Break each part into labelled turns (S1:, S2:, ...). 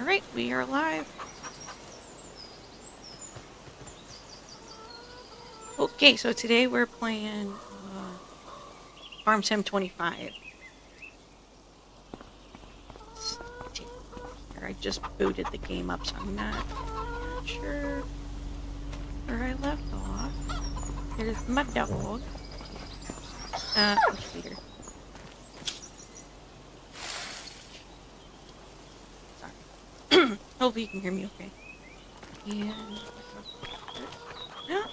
S1: Alright, we are live. Okay, so today we're playing Farm Sim 25. Here, I just booted the game up, so I'm not sure where I left off. There's my dog. Peter. Sorry. Hopefully you can hear me okay. And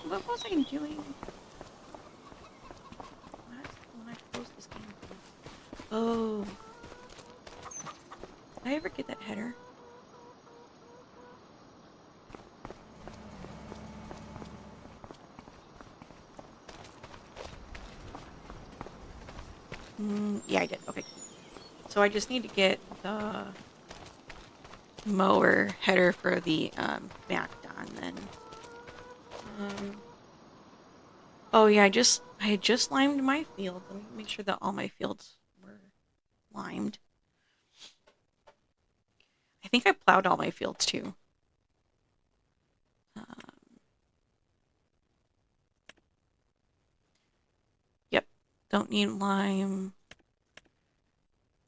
S1: what was I doing? When I closed this game. Oh. Did I ever get that header? Yeah, I did. Okay. So I just need to get the mower header for the Mac done then. Oh yeah, I had just limed my fields. Let me make sure that all my fields were limed. I think I plowed all my fields too. Yep, don't need lime.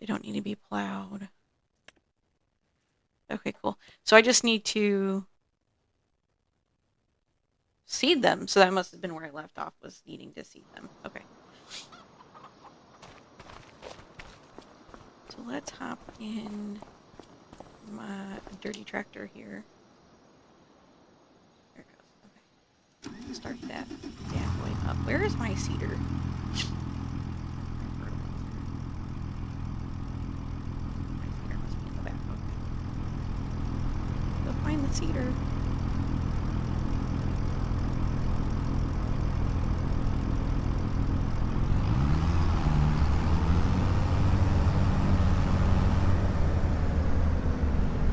S1: They don't need to be plowed. Okay, cool. So I just need to seed them. So that must have been where I left off, was needing to seed them. Okay. So let's hop in my dirty tractor here. There it goes. Okay. Start that bad boy up. Where is my seeder? Find the cedar.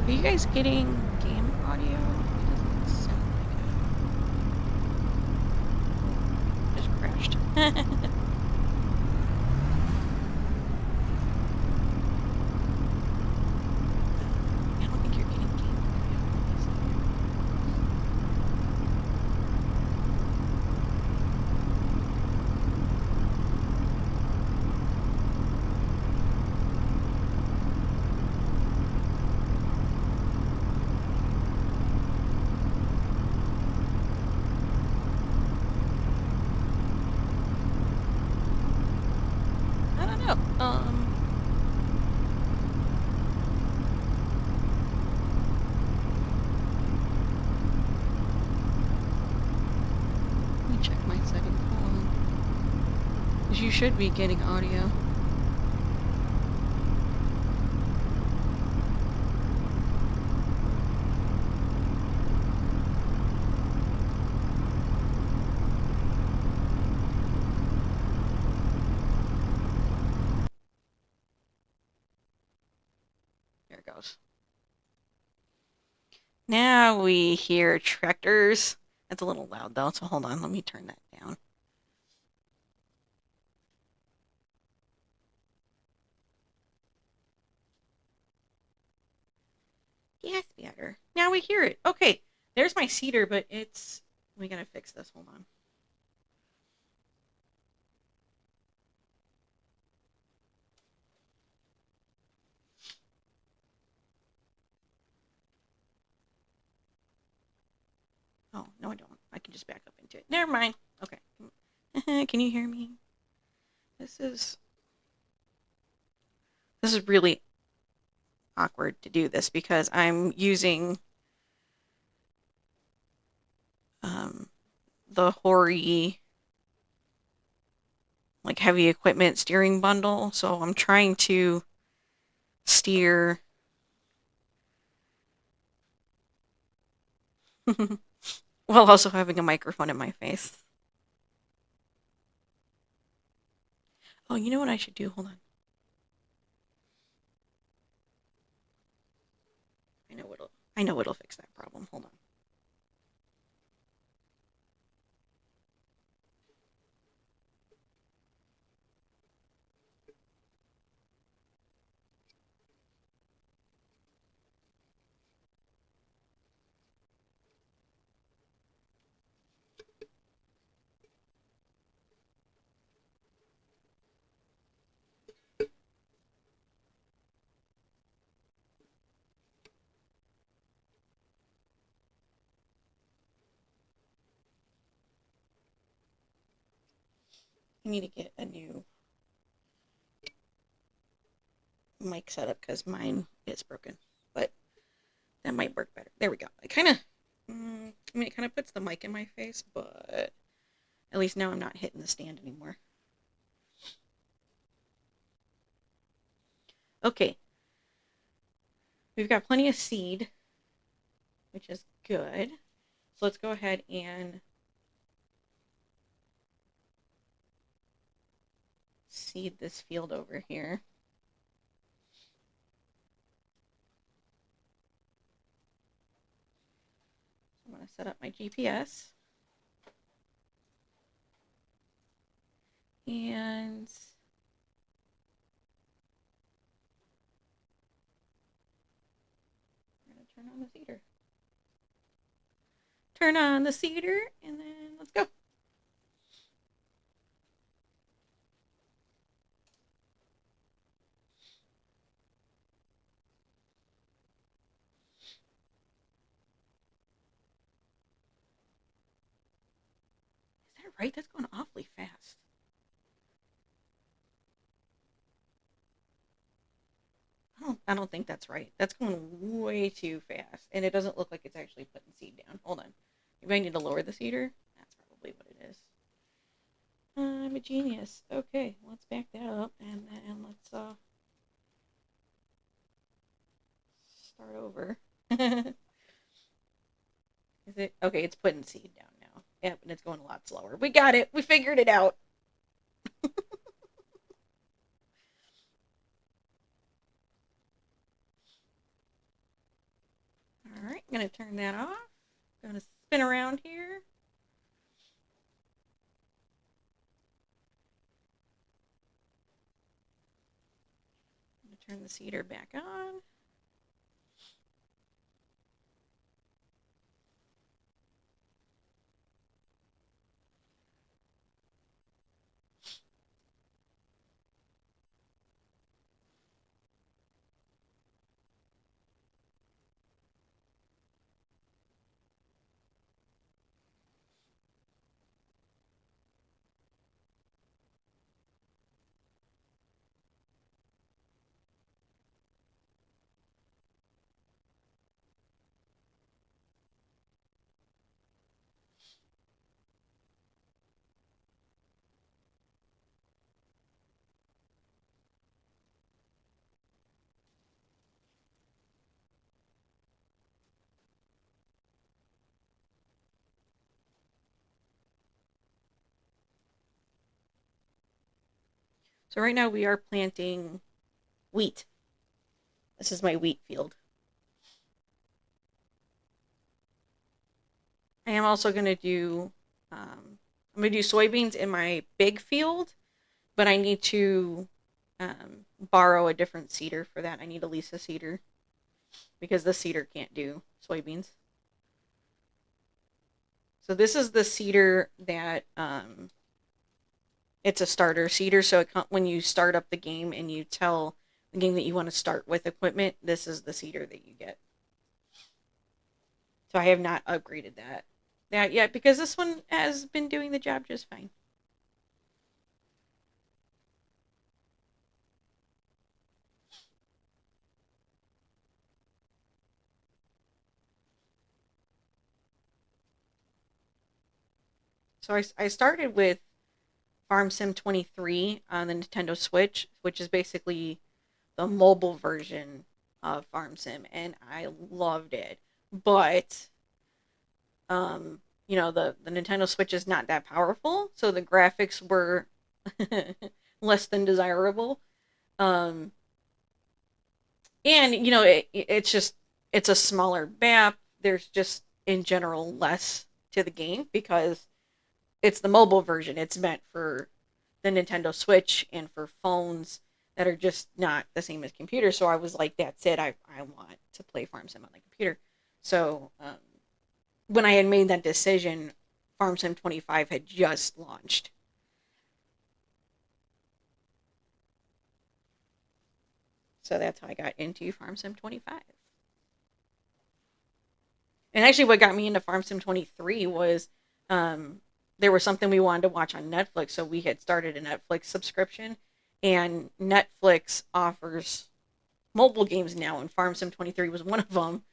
S1: Are you guys getting game audio? It doesn't sound like it. Just crashed. You should be getting audio. There it goes. Now we hear tractors. That's a little loud though, so hold on, let me turn that down. Yes, better. Now we hear it. Okay, there's my cedar, but it's... We gotta fix this. Hold on. Oh, no I don't. I can just back up into it. Never mind. Okay. Can you hear me? This is really awkward to do this because I'm using the HORI like heavy equipment steering bundle, so I'm trying to steer while also having a microphone in my face. Oh, you know what I should do? Hold on. I know it'll fix that problem. Hold on. I need to get a new mic setup because mine is broken, but that might work better. There we go. It kind of, it kind of puts the mic in my face, but at least now I'm not hitting the stand anymore. Okay. We've got plenty of seed, which is good. So let's go ahead and seed this field over here. I'm going to set up my GPS. And I'm going to turn on the seeder. Turn on the seeder, and then let's go. Is that right? That's going awfully fast. I don't think that's right. That's going way too fast. And it doesn't look like it's actually putting seed down. Hold on. Maybe I need to lower the seeder? That's probably what it is. I'm a genius. Okay, let's back that up. And then let's start over. Is it? Okay, it's putting seed down now. Yep, and it's going a lot slower. We got it. We figured it out. Alright, I'm going to turn that off. I'm going to spin around here. I'm going to turn the seeder back on. So right now we are planting wheat. This is my wheat field. I am also going to do, I'm going to do soybeans in my big field, but I need to borrow a different seeder for that. I need a Lisa seeder because the seeder can't do soybeans. So this is the seeder that, it's a starter seeder. So when you start up the game and you tell the game that you want to start with equipment, this is the seeder that you get. So I have not upgraded that yet because this one has been doing the job just fine. So I started with Farm Sim 23 on the Nintendo Switch, which is basically the mobile version of Farm Sim, and I loved it. But you know, the Nintendo Switch is not that powerful, so the graphics were less than desirable. Um, and you know, it's a smaller map. There's just in general less to the game because it's the mobile version. It's meant for the Nintendo Switch and for phones that are just not the same as computers. So I was like, that's it. I want to play Farm Sim on the computer. So when I had made that decision, Farm Sim 25 had just launched. So that's how I got into Farm Sim 25. And actually what got me into Farm Sim 23 was there was something we wanted to watch on Netflix, so we had started a Netflix subscription, and Netflix offers mobile games now, and Farm Sim 23 was one of them.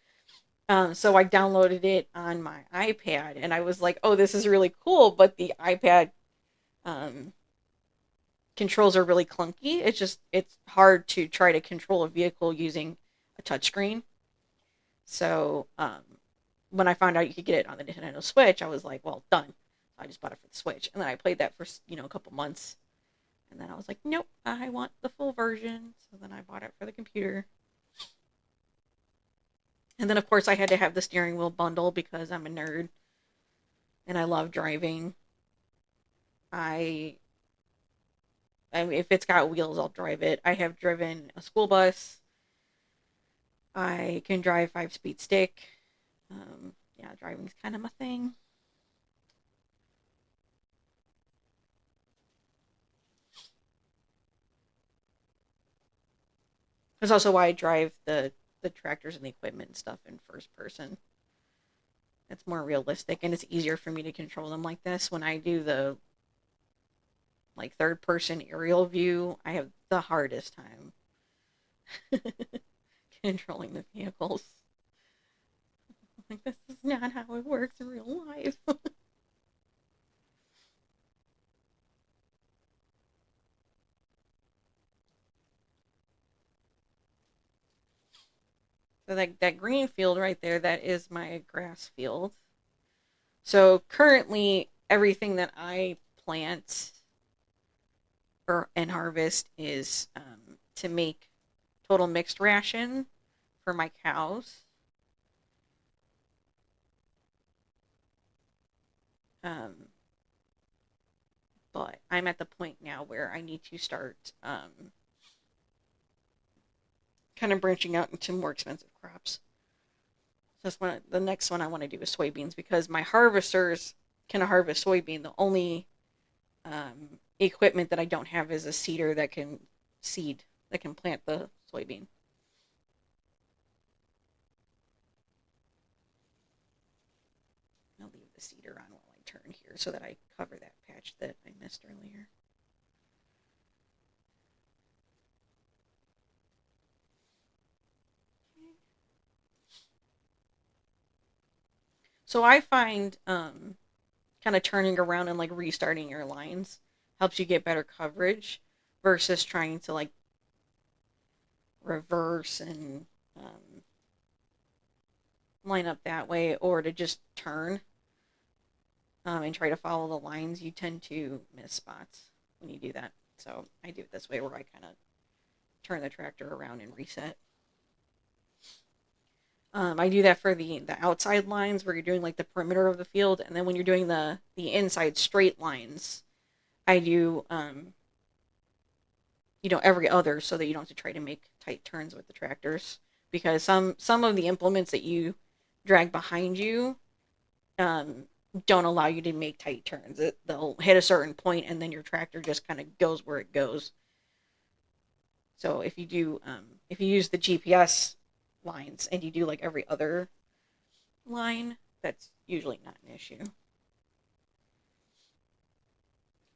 S1: So I downloaded it on my iPad, and I was like, "Oh, this is really cool," but the iPad um, controls are really clunky. It's hard to try to control a vehicle using a touchscreen. So when I found out you could get it on the Nintendo Switch, I was like, "Well, done." I just bought it for the Switch, and then I played that for a couple months, and then I was like, "Nope, I want the full version." So then I bought it for the computer. And then, of course, I had to have the steering wheel bundle because I'm a nerd and I love driving. I, I mean, if it's got wheels, I'll drive it. I have driven a school bus. I can drive 5-speed stick. Yeah, driving's kind of my thing. That's also why I drive the tractors and the equipment and stuff in first person. It's more realistic and it's easier for me to control them like this. When I do the like third person aerial view, I have the hardest time controlling the vehicles. Like, this is not how it works in real life. So that green field right there, that is my grass field. So currently, everything that I plant and harvest is to make total mixed ration for my cows. Um, but I'm at the point now where I need to start kind of branching out into more expensive crops. So that's the next one I want to do is soybeans because my harvesters can harvest soybean. The only equipment that I don't have is a seeder that can seed that can plant the soybean. I'll leave the seeder on while I turn here so that I cover that patch that I missed earlier. So I find kind of turning around and like restarting your lines helps you get better coverage versus trying to like reverse and line up that way or to just turn and try to follow the lines. You tend to miss spots when you do that. So I do it this way where I kind of turn the tractor around and reset. I do that for the outside lines where you're doing like the perimeter of the field, and then when you're doing the inside straight lines, I do every other so that you don't have to try to make tight turns with the tractors because some of the implements that you drag behind you um, don't allow you to make tight turns. They'll hit a certain point and then your tractor just kind of goes where it goes. So if you use the GPS lines and you do like every other line, that's usually not an issue.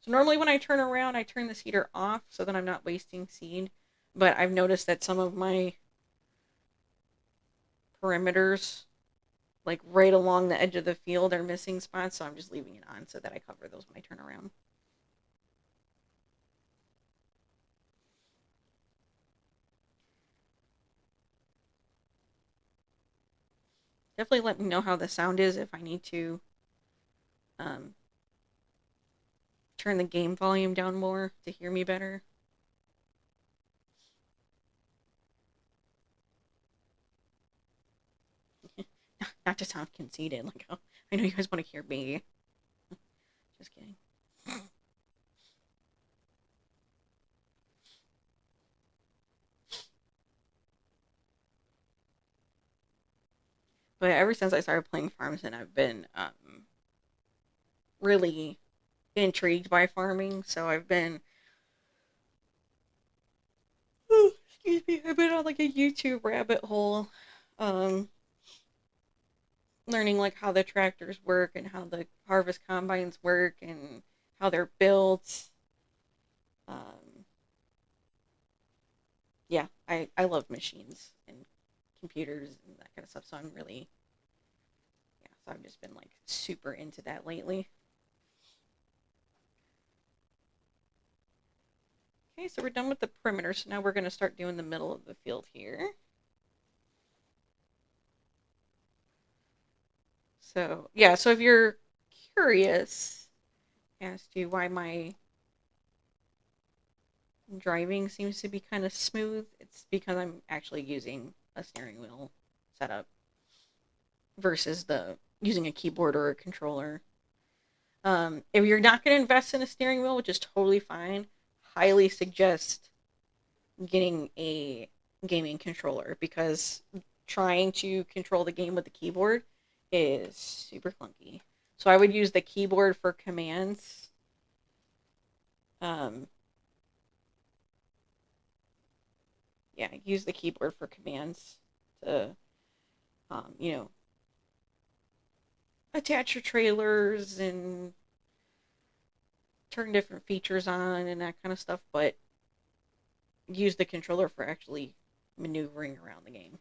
S1: So normally when I turn around, I turn the seeder off so that I'm not wasting seed. But I've noticed that some of my perimeters, like right along the edge of the field, are missing spots. So I'm just leaving it on so that I cover those when I turn around. Definitely let me know how the sound is if I need to um, turn the game volume down more to hear me better. Not to sound conceited, like, oh, I know you guys want to hear me. Just kidding. But ever since I started playing Farms, and I've been really intrigued by farming. So I've been, excuse me, I've been on like a YouTube rabbit hole, um, learning like how the tractors work and how the harvest combines work and how they're built. Um, yeah, I love machines and computers and that kind of stuff. So I'm really, yeah, so I've just been like super into that lately. Okay, so we're done with the perimeter. So now we're going to start doing the middle of the field here. So yeah, so if you're curious as to why my driving seems to be kind of smooth, it's because I'm actually using a steering wheel setup versus the using a keyboard or a controller. If you're not going to invest in a steering wheel, which is totally fine, highly suggest getting a gaming controller because trying to control the game with the keyboard is super clunky. So I would use the keyboard for commands. Um, yeah, use the keyboard for commands to, you know, attach your trailers and turn different features on and that kind of stuff, but use the controller for actually maneuvering around the game.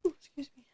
S1: Ooh, excuse me.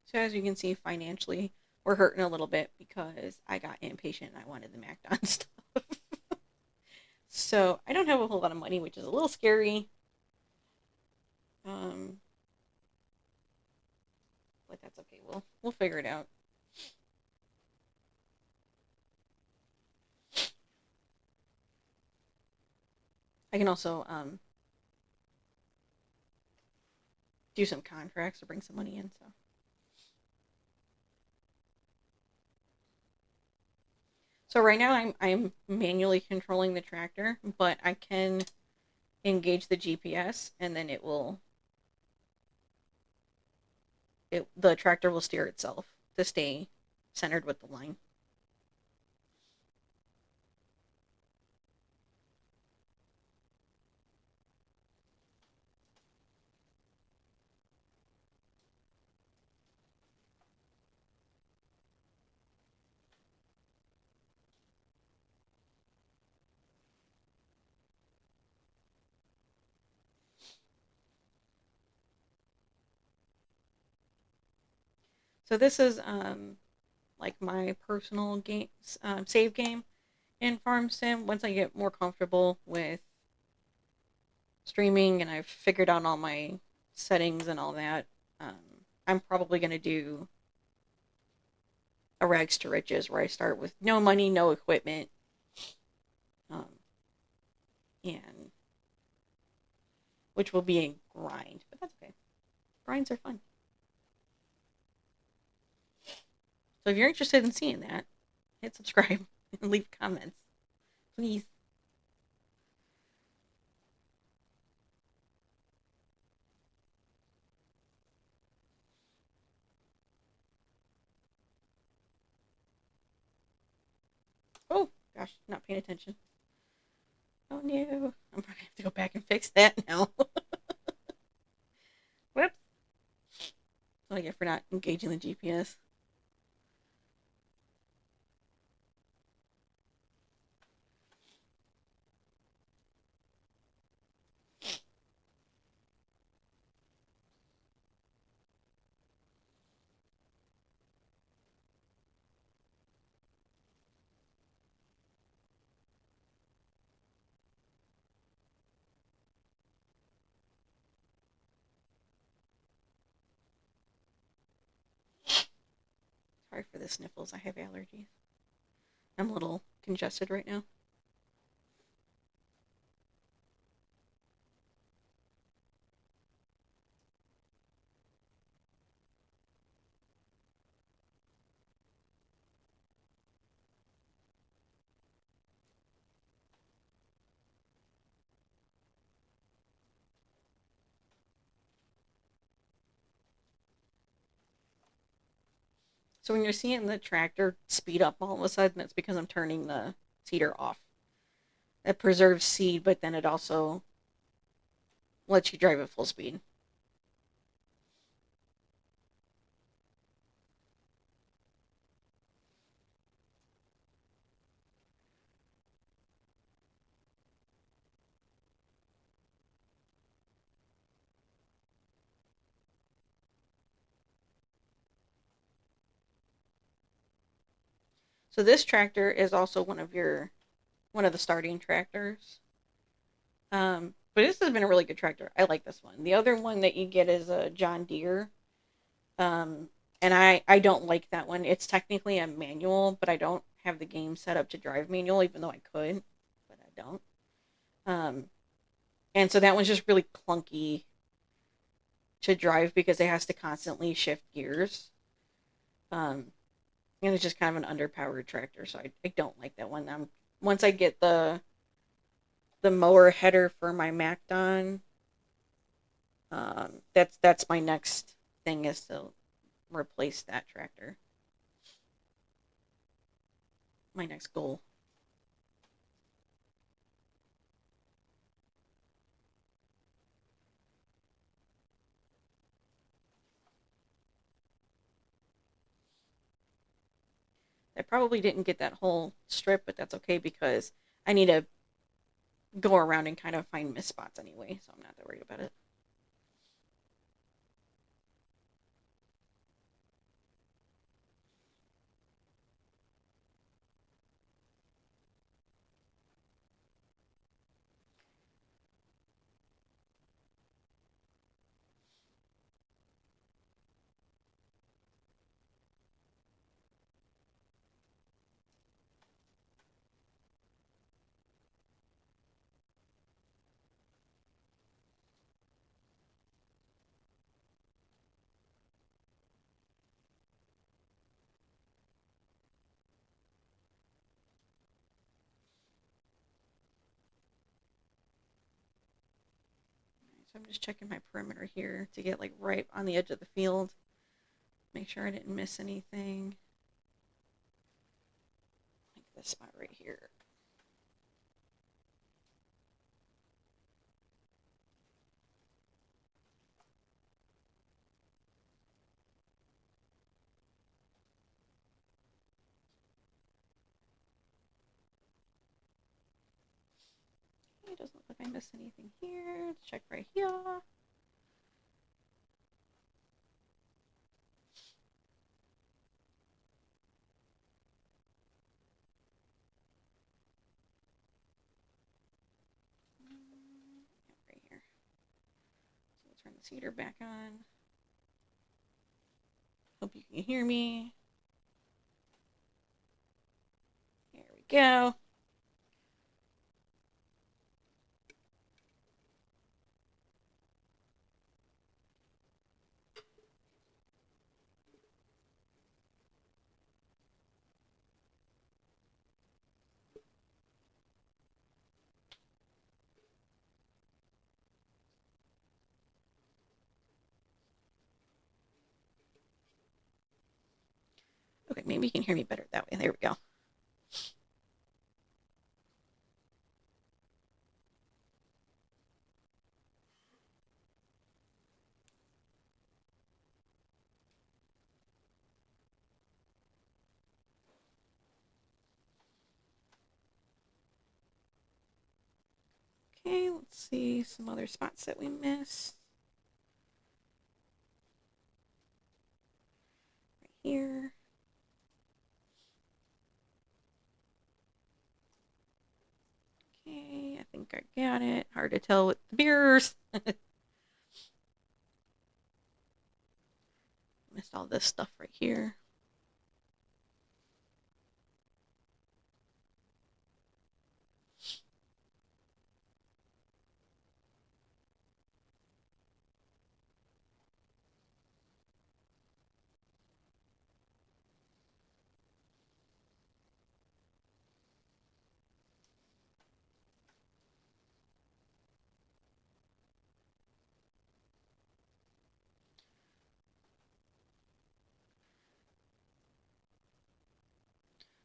S1: So as you can see, financially, we're hurting a little bit because I got impatient and I wanted the Mac done stuff. So I don't have a whole lot of money, which is a little scary. Um, but that's okay. We'll figure it out. I can also do some contracts to bring some money in. So right now I'm manually controlling the tractor, but I can engage the GPS and then the tractor will steer itself to stay centered with the line. So this is like my personal game save game in Farm Sim. Once I get more comfortable with streaming and I've figured out all my settings and all that, I'm probably going to do a rags to riches where I start with no money, no equipment, um, and which will be a grind, but that's okay. Grinds are fun. So if you're interested in seeing that, hit subscribe and leave comments, please. Oh gosh, not paying attention. Oh no, I'm gonna have to go back and fix that now. Like if we're not engaging the GPS. Sorry for the sniffles. I have allergies. I'm a little congested right now. So when you're seeing the tractor speed up all of a sudden, it's because I'm turning the seeder off. It preserves seed, but then it also lets you drive at full speed. So this tractor is also one of the starting tractors. But this has been a really good tractor. I like this one. The other one that you get is a John Deere. Um, and I don't like that one. It's technically a manual, but I don't have the game set up to drive manual, even though I could, but I don't. Um, and so that one's just really clunky to drive because it has to constantly shift gears. Um, and it's just kind of an underpowered tractor, so I don't like that one. Once I get the mower header for my Macdon, that's my next thing is to replace that tractor. My next goal. I probably didn't get that whole strip, but that's okay because I need to go around and kind of find missed spots anyway, so I'm not that worried about it. So I'm just checking my perimeter here to get like right on the edge of the field. Make sure I didn't miss anything. Like this spot right here. It doesn't look like I missed anything here. Let's check right here. Right here. So we'll turn the seeder back on. Hope you can hear me. There we go. Okay, maybe you can hear me better that way. There we go. Okay, let's see some other spots that we missed. Right here. Okay, I think I got it. Hard to tell with the mirrors. Missed all this stuff right here.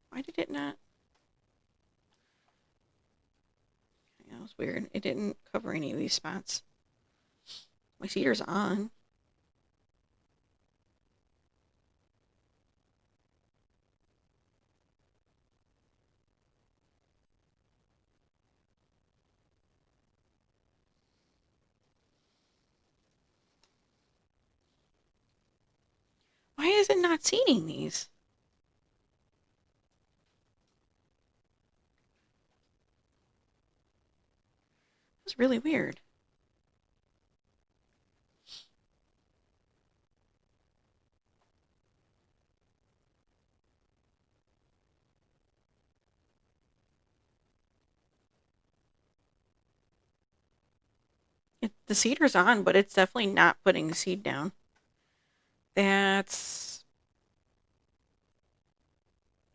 S1: Why did it not? That was weird. It didn't cover any of these spots. My seater's on. Why is it not seating these? That's really weird. The seater's on, but it's definitely not putting the seed down. That's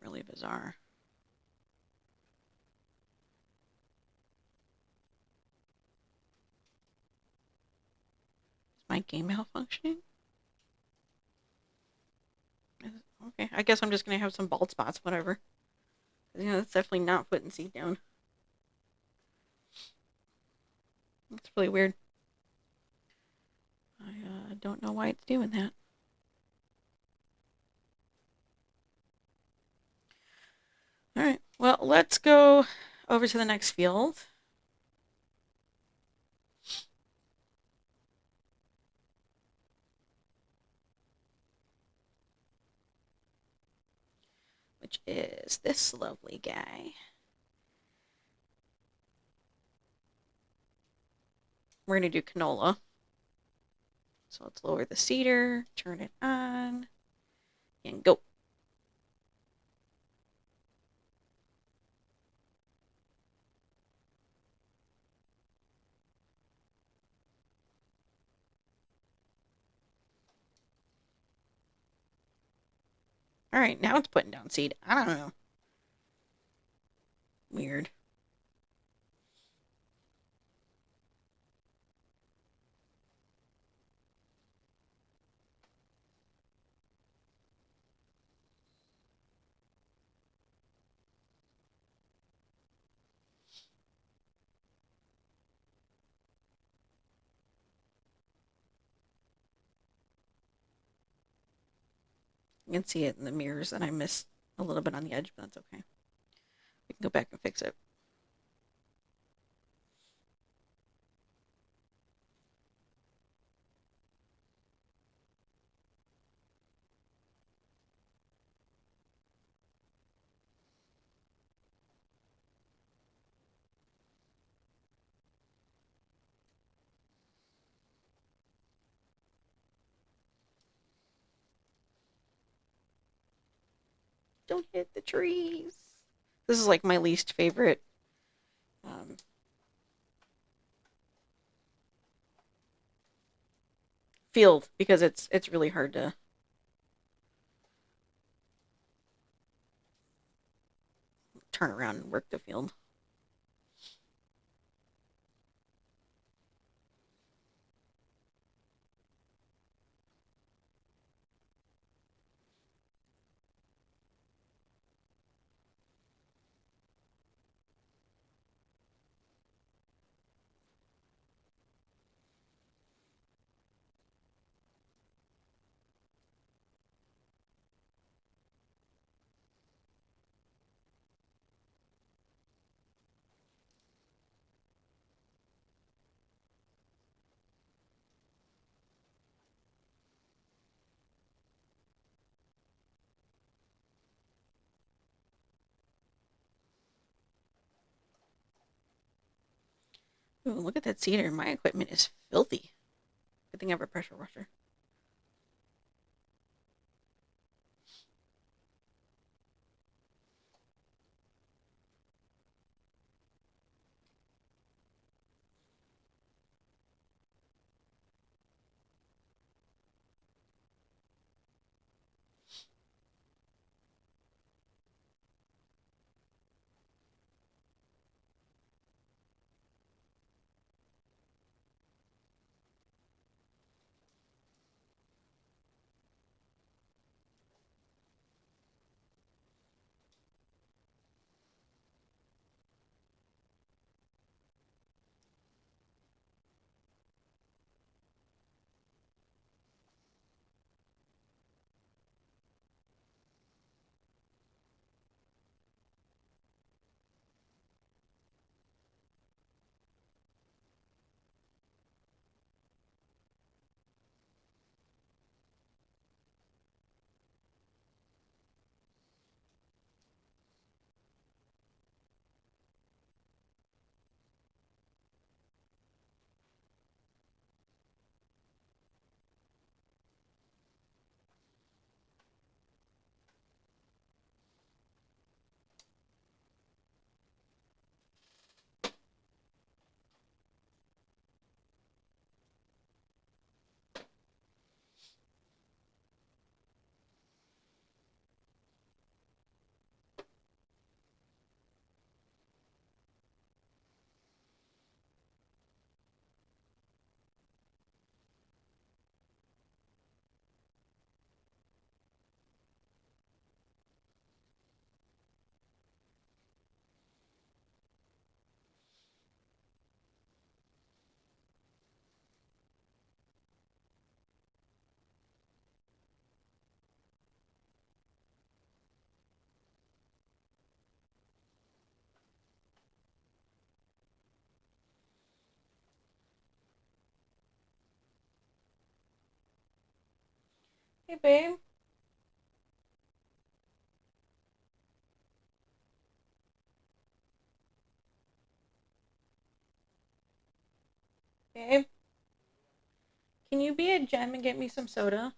S1: really bizarre. Is my game malfunctioning? Okay, I guess I'm just gonna have some bald spots, whatever. You know, that's definitely not putting seed down. That's really weird. I don't know why it's doing that. All right, well, let's go over to the next field. Which is this lovely guy. We're going to do canola. So let's lower the seeder, turn it on, and go. All right, now it's putting down seed. I don't know. Weird. You can see it in the mirrors that I missed a little bit on the edge, but that's okay. We can go back and fix it. Don't hit the trees. This is like my least favorite field because it's really hard to turn around and work the field. Ooh, look at that cedar. My equipment is filthy. Good thing I have a pressure washer. Hey, babe. Babe. Can you be a gem and get me some soda?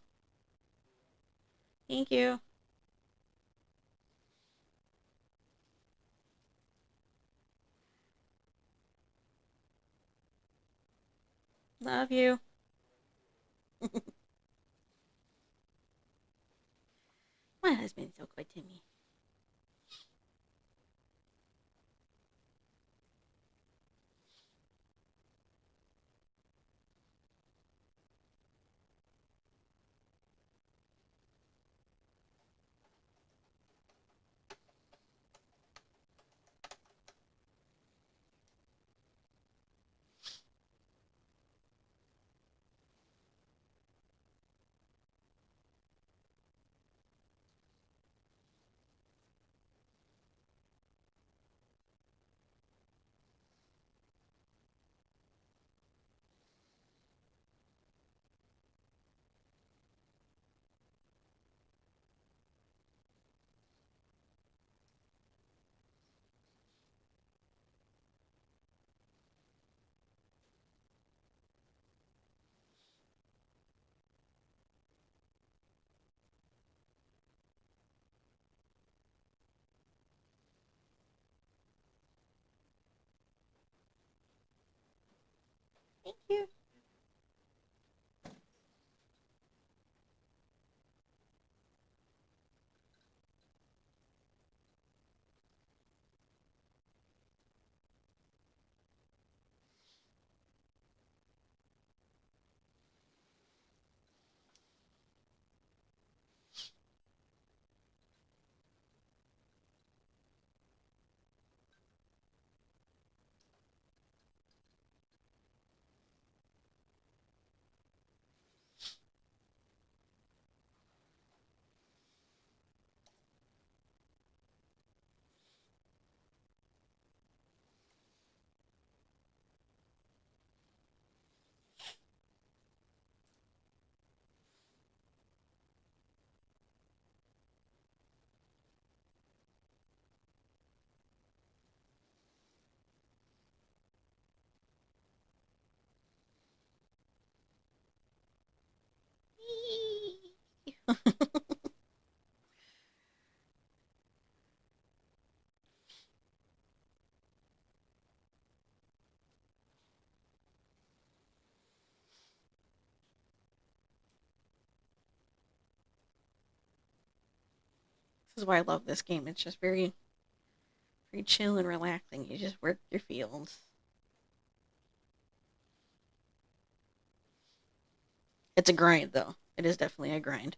S1: Thank you. Love you. My husband's so good to me. Thank you. This is why I love this game. It's just very chill and relaxing. You just work your fields. It's a grind, though. It is definitely a grind.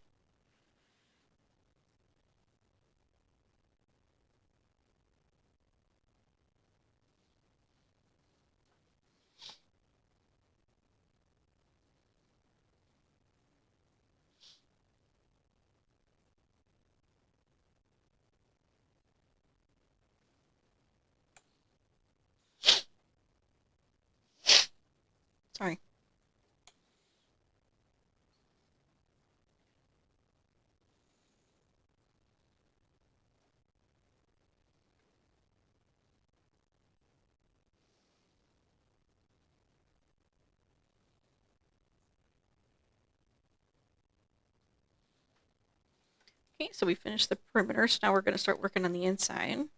S1: Sorry. Okay, so we finished the perimeter, so now we're going to start working on the inside.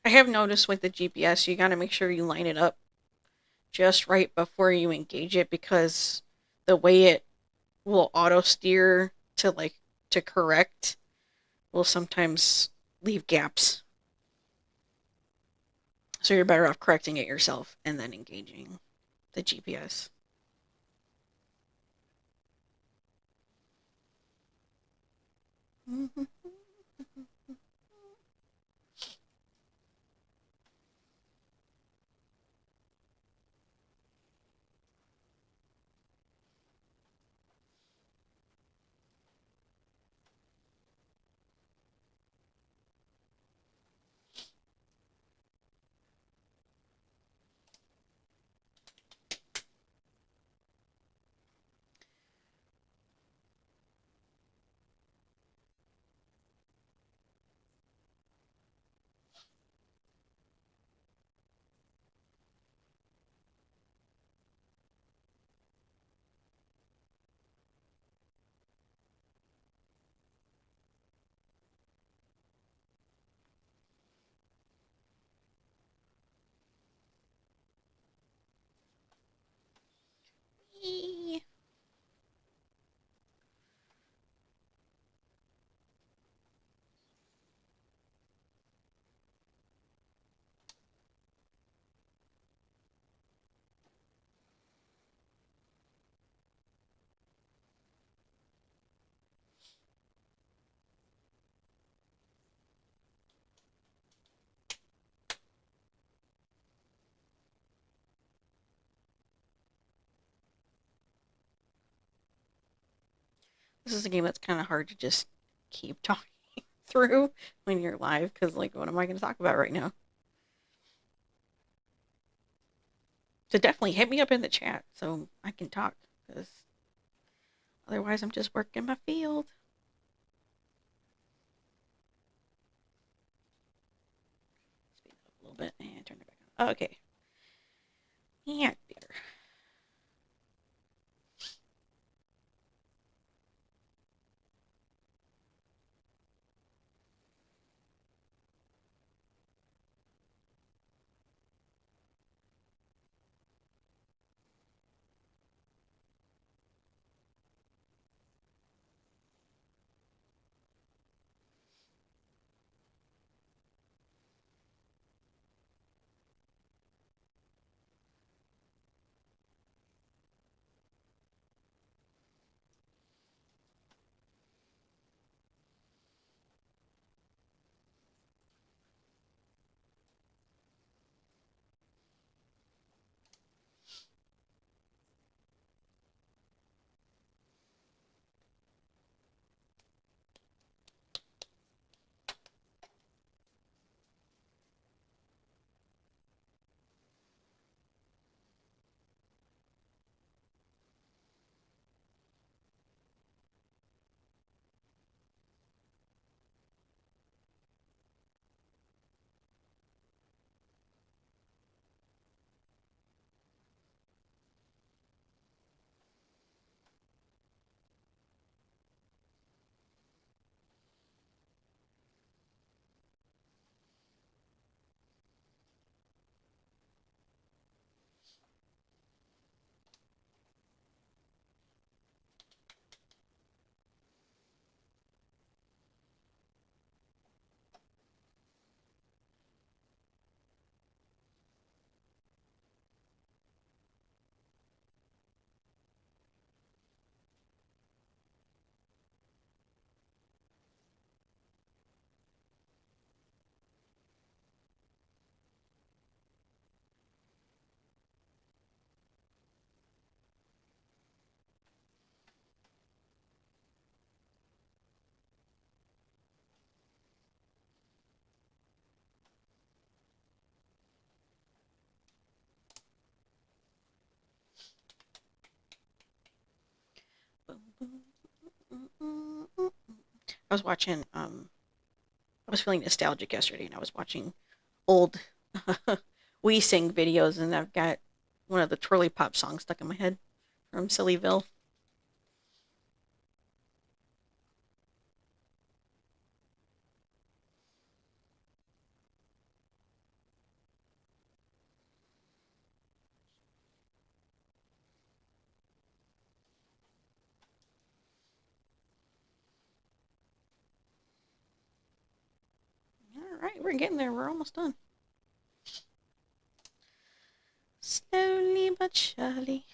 S1: I have noticed with the GPS, you got to make sure you line it up just right before you engage it, because the way it will auto steer to correct will sometimes leave gaps. So you're better off correcting it yourself and then engaging the GPS. Mm-hmm. This is a game that's kind of hard to just keep talking through when you're live, because, like, what am I going to talk about right now? So definitely hit me up in the chat so I can talk, because otherwise I'm just working my field. Speed it up a little bit and turn it back on. Okay. Yeah, better. I was watching, I was feeling nostalgic yesterday, and I was watching old We Sing videos, and I've got one of the Twirly Pop songs stuck in my head from Sillyville. All right, we're getting there. We're almost done. Slowly but surely.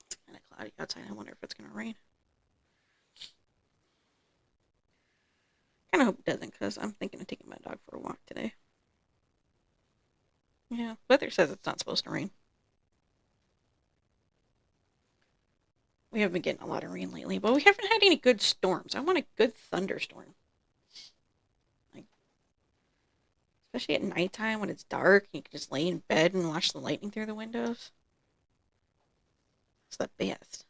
S1: It's kind of cloudy outside. I wonder if it's going to rain. Kind of hope it doesn't, because I'm thinking of taking my dog for a walk today. Yeah, weather says it's not supposed to rain. We haven't been getting a lot of rain lately, but we haven't had any good storms. I want a good thunderstorm. Like, especially at nighttime when it's dark, you can just lay in bed and watch the lightning through the windows. It's the best.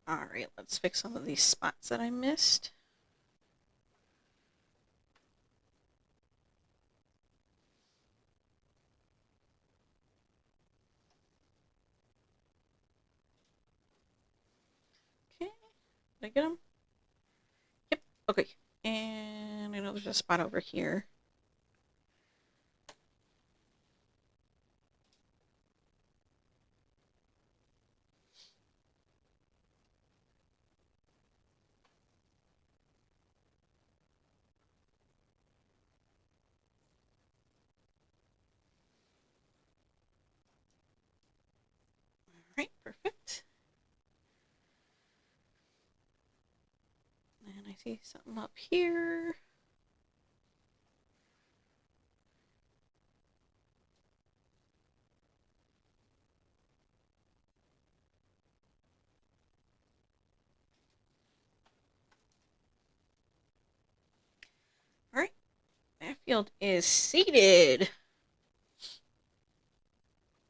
S1: All right, let's fix some of these spots that I missed. Okay, did I get them? Yep, okay. And I know there's a spot over here. All right, perfect. And I see something up here. All right, that field is seated.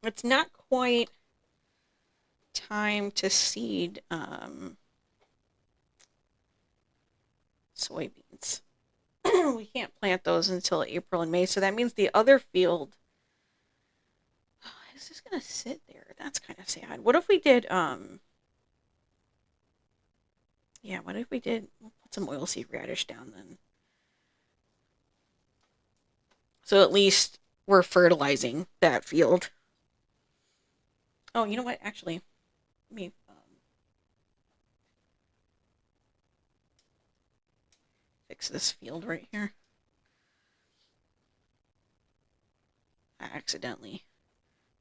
S1: It's not quite time to seed soybeans. We can't plant those until April and May, so that means the other field is just gonna sit there. That's kind of sad. What if we did yeah, what if we did, we'll put some oilseed radish down then. So at least we're fertilizing that field. Oh, you know what? Actually, let me fix this field right here. I accidentally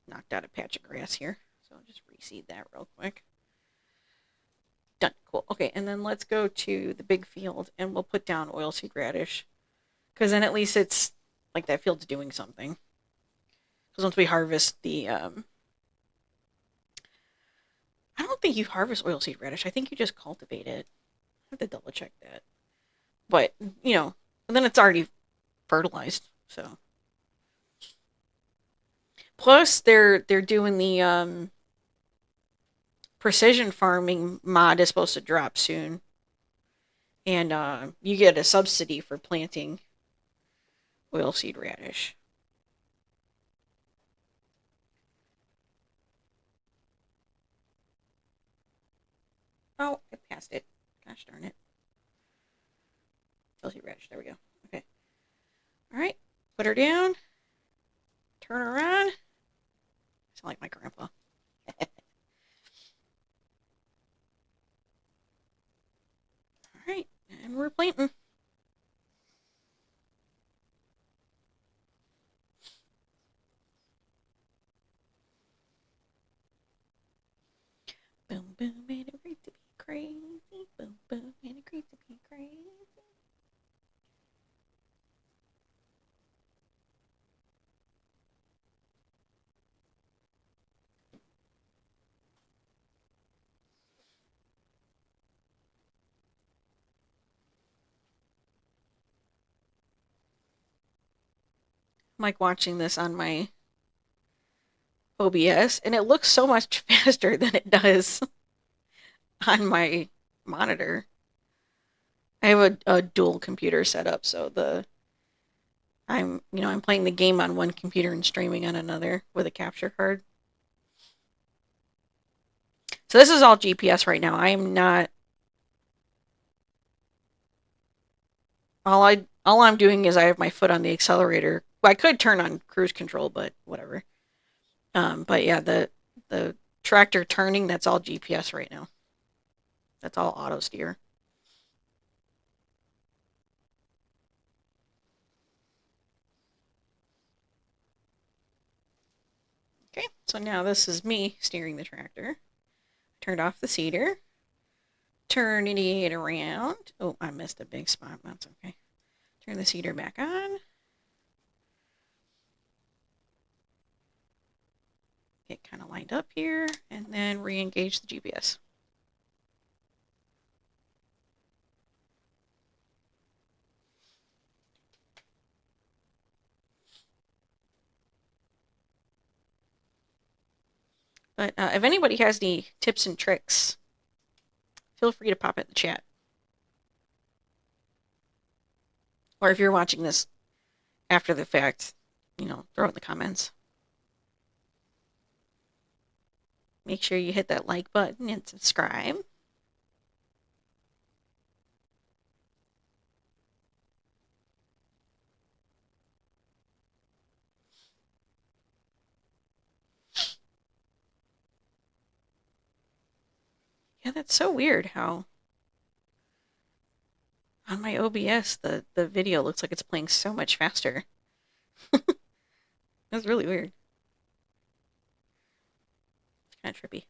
S1: knocked out a patch of grass here, so I'll just reseed that real quick. Done. Cool. Okay, and then let's go to the big field and we'll put down oilseed radish. Because then at least it's like that field's doing something. Because once we harvest the I don't think you harvest oilseed radish. I think you just cultivate it. I have to double check that. But, you know, and then it's already fertilized, so. Plus they're doing the precision farming mod is supposed to drop soon. And you get a subsidy for planting oilseed radish. Oh, I passed it. Gosh darn it. Oilseed radish. There we go. Okay. All right. Put her down. Turn her on. I sound like my grandpa. All right. And we're planting. Boom, boom, and it agreed to be crazy. Boom, boom, and it agreed to be crazy. I'm like watching this on my OBS, and it looks so much faster than it does on my monitor. I have a dual computer setup, so I'm playing the game on one computer and streaming on another with a capture card. So this is all GPS right now. I am not. All I'm doing is I have my foot on the accelerator. Well, I could turn on cruise control, but whatever. But yeah, the tractor turning, that's all GPS right now. That's all auto steer. Okay, so now this is me steering the tractor. Turned off the seeder. Turning it around. Oh, I missed a big spot. That's okay. Turn the seeder back on. Get kind of lined up here, and then re-engage the GPS. But if anybody has any tips and tricks feel free to pop it in the chat. Or if you're watching this after the fact, you know, throw it in the comments. Make sure you hit that like button and subscribe. Yeah, that's so weird how on my OBS the video looks like it's playing so much faster. That's really weird. It's kind of trippy.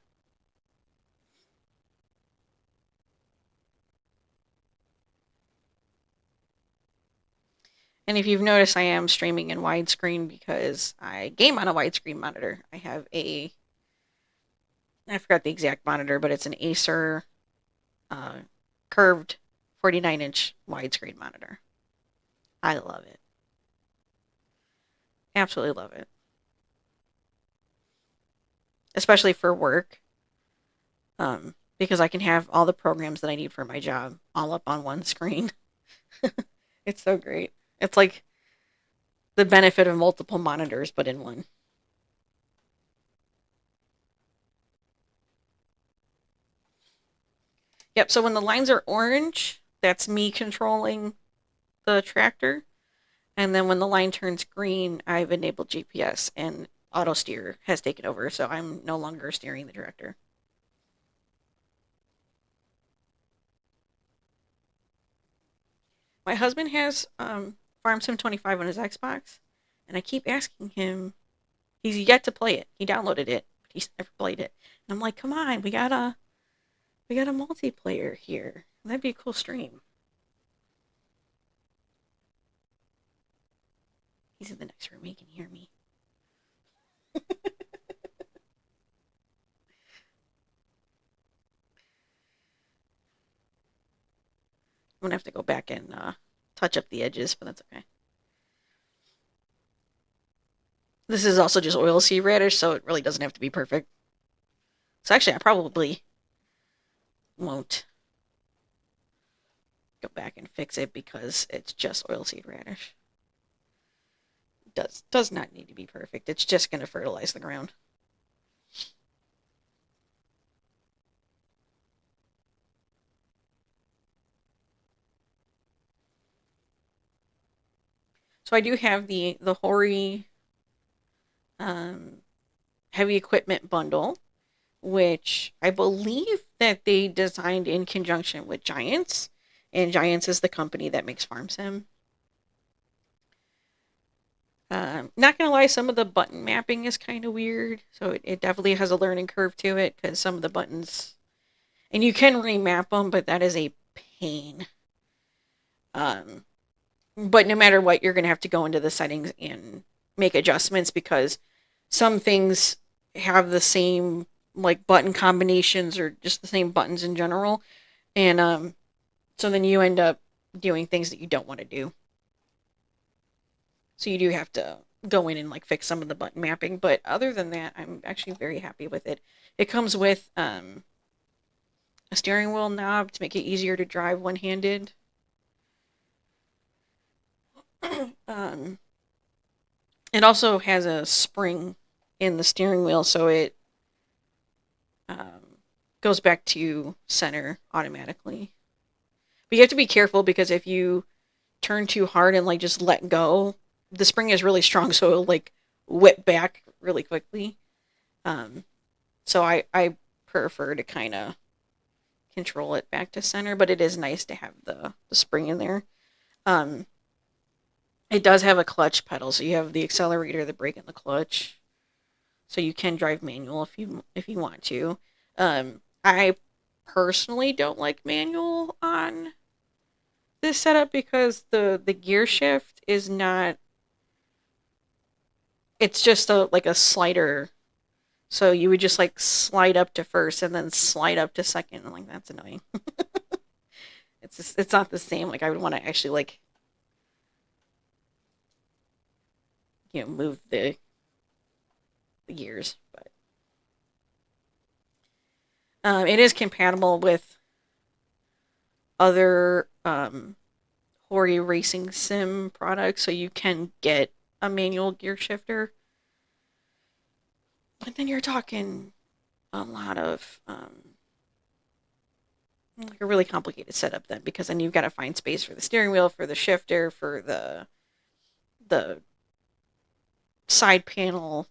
S1: And if you've noticed, I am streaming in widescreen because I game on a widescreen monitor. I have I forgot the exact monitor, but it's an Acer curved 49-inch widescreen monitor. I love it. Absolutely love it. Especially for work. Because I can have all the programs that I need for my job all up on one screen. It's so great. It's like the benefit of multiple monitors, but in one. Yep, so when the lines are orange, that's me controlling the tractor. And then when the line turns green, I've enabled GPS and auto steer has taken over, so I'm no longer steering the tractor. My husband has Farm Sim 25 on his Xbox, and I keep asking him, he's yet to play it. He downloaded it, but he's never played it. And I'm like, come on, we got a multiplayer here. That'd be a cool stream. He's in the next room, he can hear me. I'm gonna have to go back and touch up the edges, but that's okay. This is also just oilseed radish, so it really doesn't have to be perfect. So actually, I probably won't go back and fix it because it's just oilseed radish. It does not need to be perfect. It's just going to fertilize the ground. So I do have the HORI heavy equipment bundle, which I believe that they designed in conjunction with Giants, and Giants is the company that makes Farm Sim. Not gonna lie, some of the button mapping is kind of weird, so it definitely has a learning curve to it because some of the buttons, and you can remap them, but that is a pain. But no matter what, you're gonna have to go into the settings and make adjustments because some things have the same like button combinations or just the same buttons in general, and so then you end up doing things that you don't want to do. So you do have to go in and like fix some of the button mapping, but other than that, I'm actually very happy with it. It comes with a steering wheel knob to make it easier to drive one-handed. It also has a spring in the steering wheel, so it goes back to center automatically. But you have to be careful because if you turn too hard and like just let go, the spring is really strong, so it'll like whip back really quickly. So I prefer to kind of control it back to center, but it is nice to have the spring in there. It does have a clutch pedal, so you have the accelerator, the brake, and the clutch. So you can drive manual if you want to. I personally don't like manual on this setup because the gear shift is not. It's just like a slider. So you would just like slide up to first and then slide up to second. And like that's annoying. It's not the same. Like I would want to actually like move the gears, but it is compatible with other HORI racing sim products, so you can get a manual gear shifter. But then you're talking a lot of like a really complicated setup then, because then you've got to find space for the steering wheel, for the shifter, for the side panel.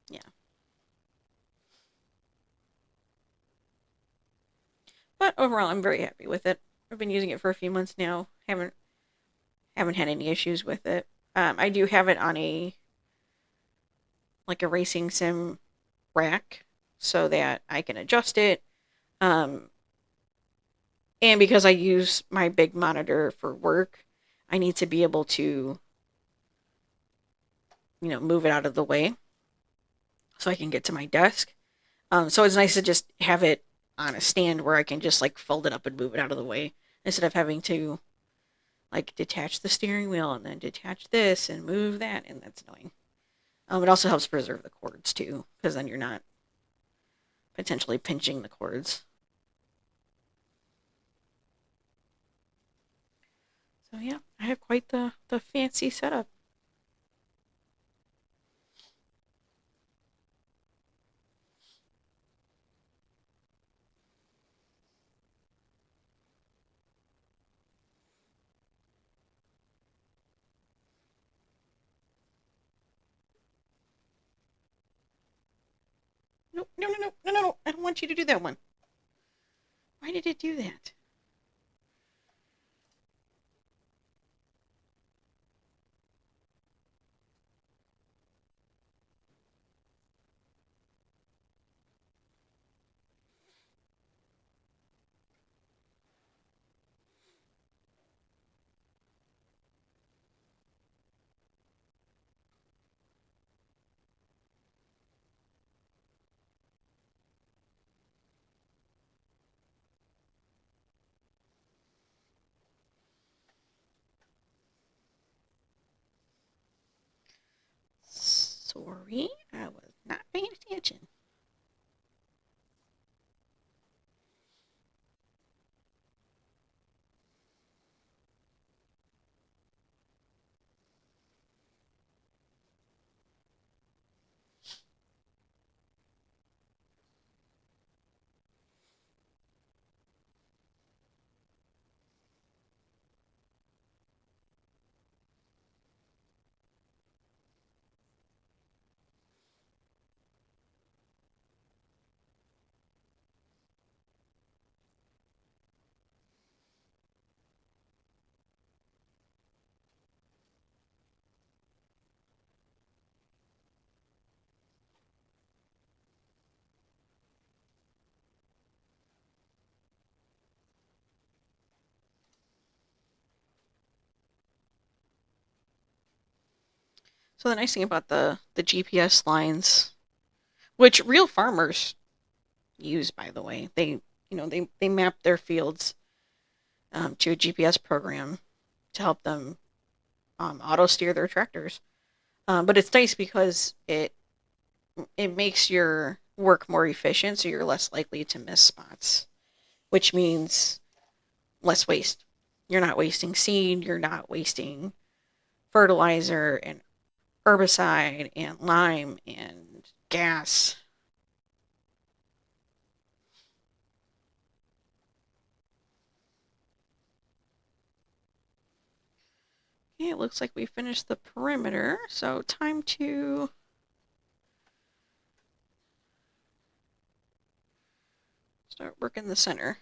S1: Yeah. But overall, I'm very happy with it. I've been using it for a few months now. Haven't had any issues with it. I do have it on a racing sim rack so that I can adjust it. Um, and because I use my big monitor for work, I need to be able to, move it out of the way so I can get to my desk. So it's nice to just have it on a stand where I can just like fold it up and move it out of the way instead of having to like detach the steering wheel and then detach this and move that, and that's annoying. It also helps preserve the cords too, because then you're not potentially pinching the cords. So yeah, I have quite the fancy setup. No, no, no, no, no, no! I don't want you to do that one. Why did it do that? Sorry, I was not paying attention. So the nice thing about the GPS lines, which real farmers use, by the way, they map their fields to a GPS program to help them auto steer their tractors. But it's nice because it makes your work more efficient, so you're less likely to miss spots, which means less waste. You're not wasting seed, you're not wasting fertilizer and herbicide and lime and gas. Okay, it looks like we finished the perimeter, so time to start working the center.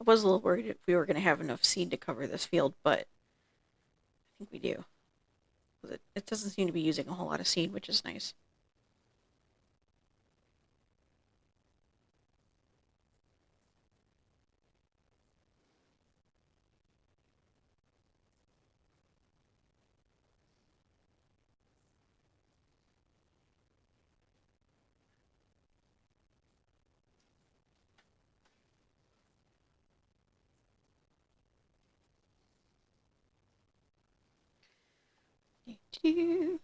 S1: I was a little worried if we were going to have enough seed to cover this field, but I think we do. It doesn't seem to be using a whole lot of seed, which is nice. Okay.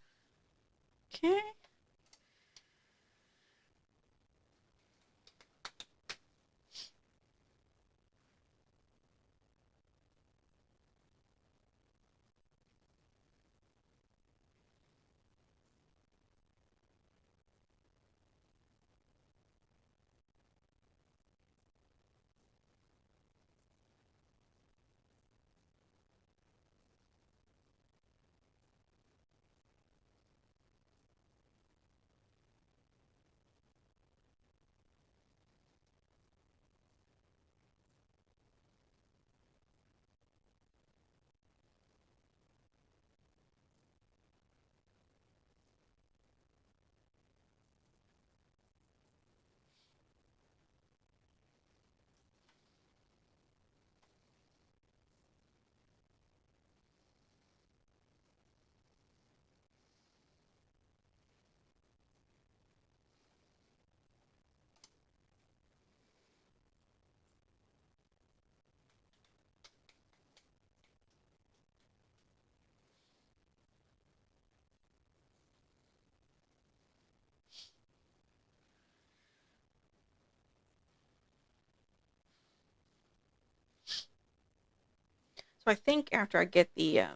S1: So I think after I get the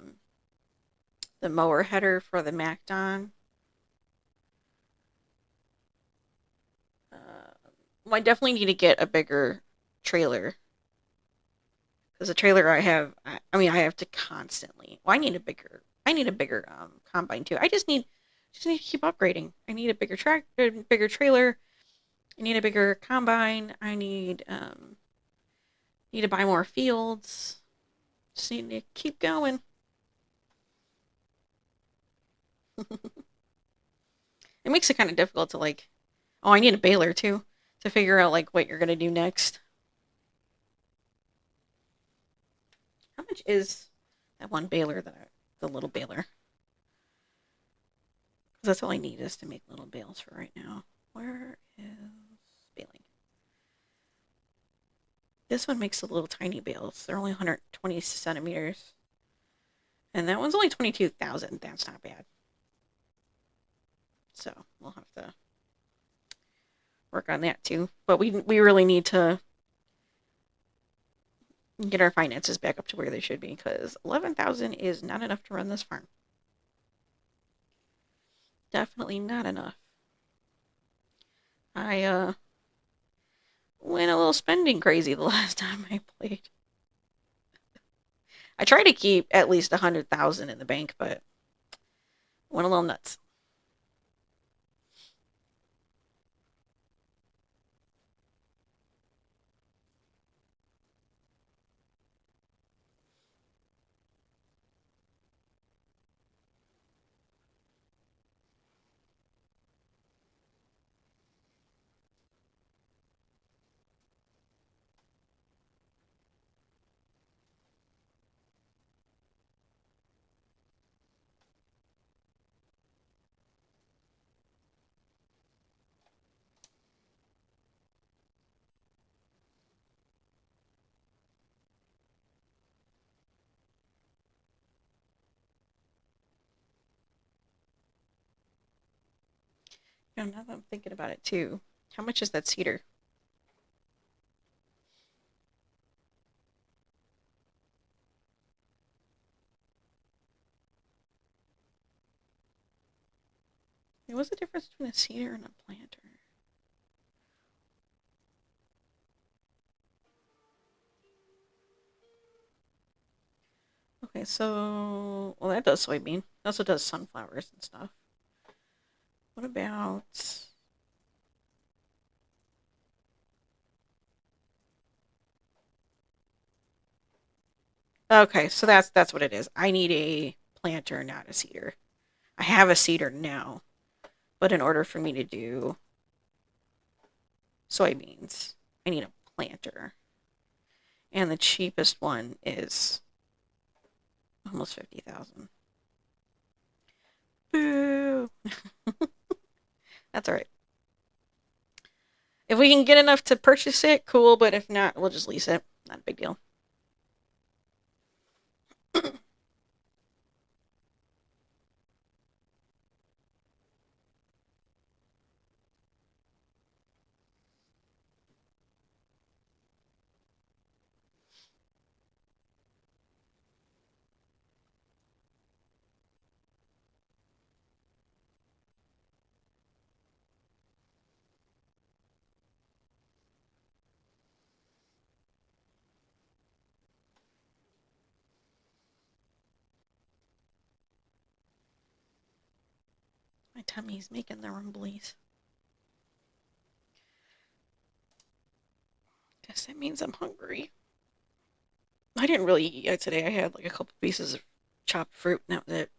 S1: mower header for the Mac done, well, I definitely need to get a bigger trailer. Because the trailer I have, I mean, I have to constantly. Well, I need a bigger combine too. Just need to keep upgrading. I need a bigger bigger trailer. I need a bigger combine. I need to buy more fields. Just need to keep going. It makes it kind of difficult to like. Oh, I need a baler too to figure out like what you're gonna do next. How much is that one baler the little baler? Because that's all I need is to make little bales for right now. Where is baling? This one makes the little tiny bales. They're only 120 centimeters. And that one's only 22,000. That's not bad. So we'll have to work on that too. But we really need to get our finances back up to where they should be because 11,000 is not enough to run this farm. Definitely not enough. I went a little spending crazy the last time I played. I try to keep at least 100,000 in the bank, but went a little nuts. You know, now that I'm thinking about it too, how much is that cedar? What's the difference between a cedar and a planter? Okay, so well that does soybean. It also does sunflowers and stuff. What about okay, so that's what it is. I need a planter, not a cedar. I have a cedar now, but in order for me to do soybeans, I need a planter. And the cheapest one is almost 50,000. Boo! That's all right. If we can get enough to purchase it, cool, but if not, we'll just lease it. Not a big deal. My tummy's making the rumblies. Guess that means I'm hungry. I didn't really eat yet today. I had like a couple pieces of chopped fruit, and that was it.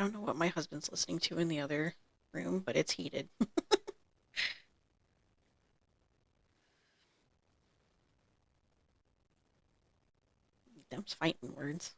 S1: I don't know what my husband's listening to in the other room, but it's heated. Them's fighting words.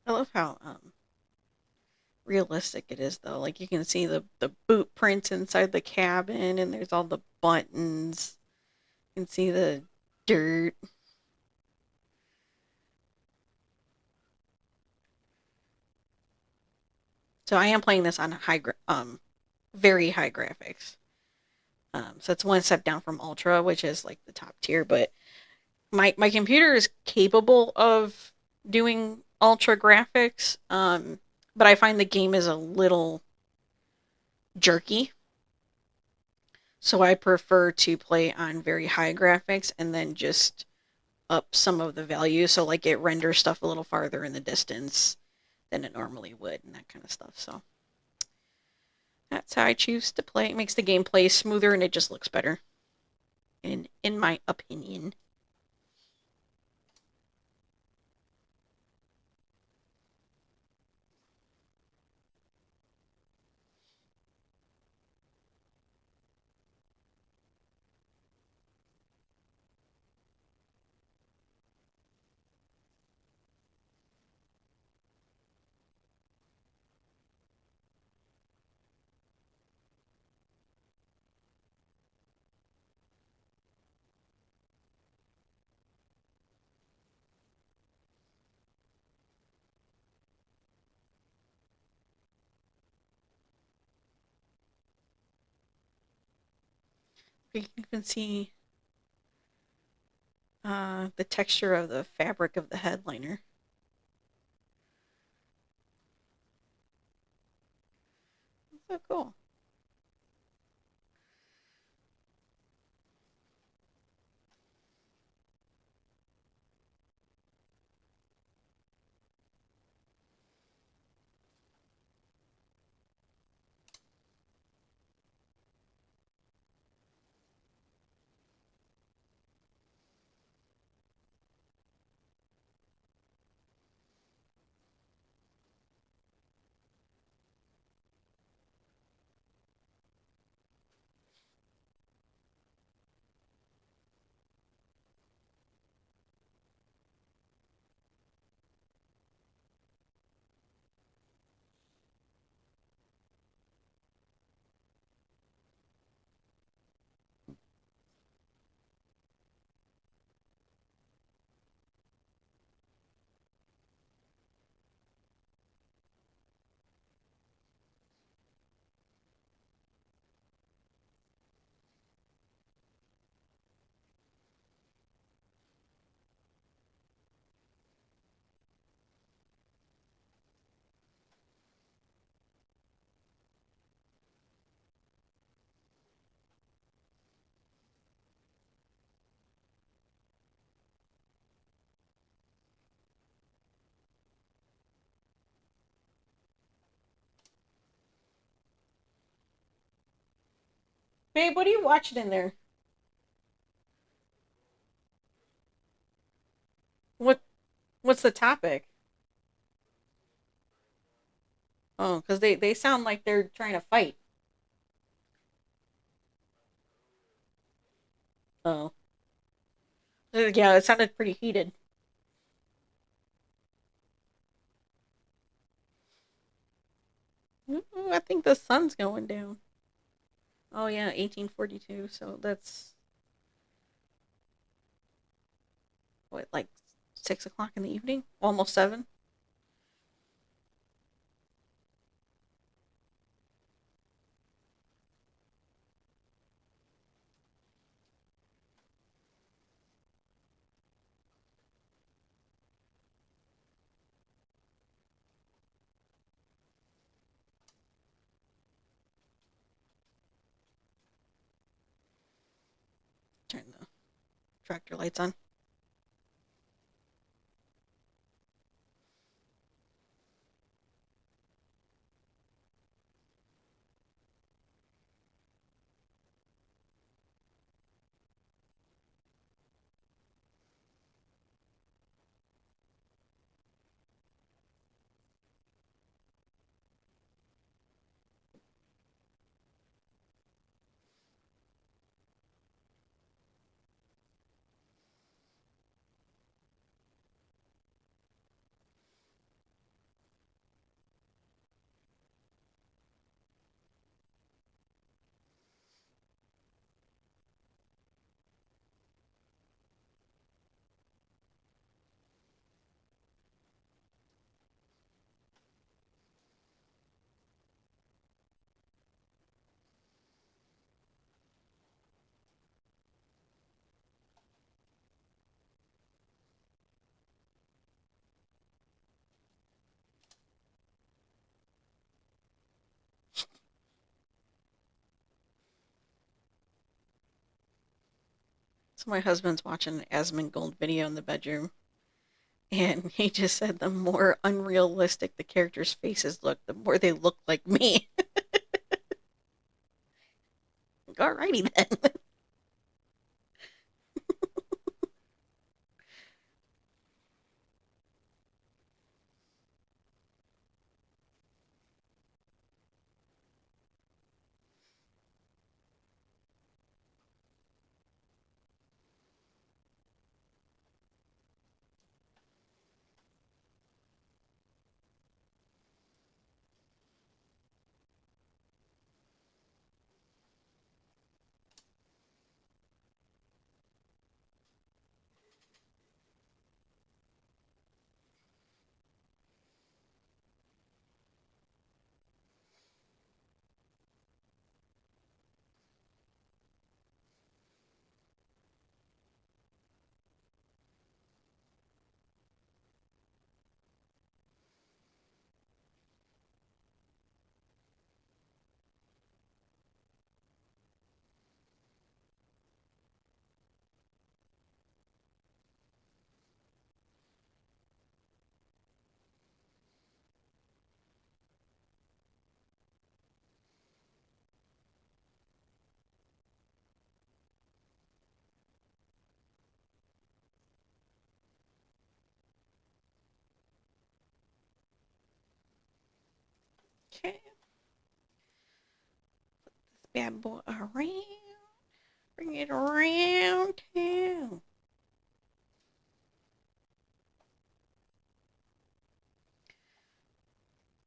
S1: I love how realistic it is, though. Like, you can see the boot prints inside the cabin, and there's all the buttons. You can see the dirt. So I am playing this on very high graphics. So it's one step down from ultra, which is like the top tier. But my computer is capable of doing ultra graphics. But I find the game is a little jerky. So I prefer to play on very high graphics and then just up some of the value. So like it renders stuff a little farther in the distance than it normally would and that kind of stuff. So that's how I choose to play. It makes the gameplay smoother and it just looks better. In my opinion. You can see the texture of the fabric of the headliner. So cool. Babe, what are you watching in there? What what's the topic? Oh, because they sound like they're trying to fight. Oh. Yeah, it sounded pretty heated. Ooh, I think the sun's going down. Oh yeah, 1842. So that's what, like 6 o'clock in the evening, almost 7. Turn the tractor lights on. So my husband's watching an Asmongold video in the bedroom, and he just said the more unrealistic the characters' faces look, the more they look like me. Alrighty then. Okay. This bad boy around. Bring it around town.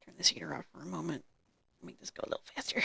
S1: Turn this heater off for a moment. Make this go a little faster.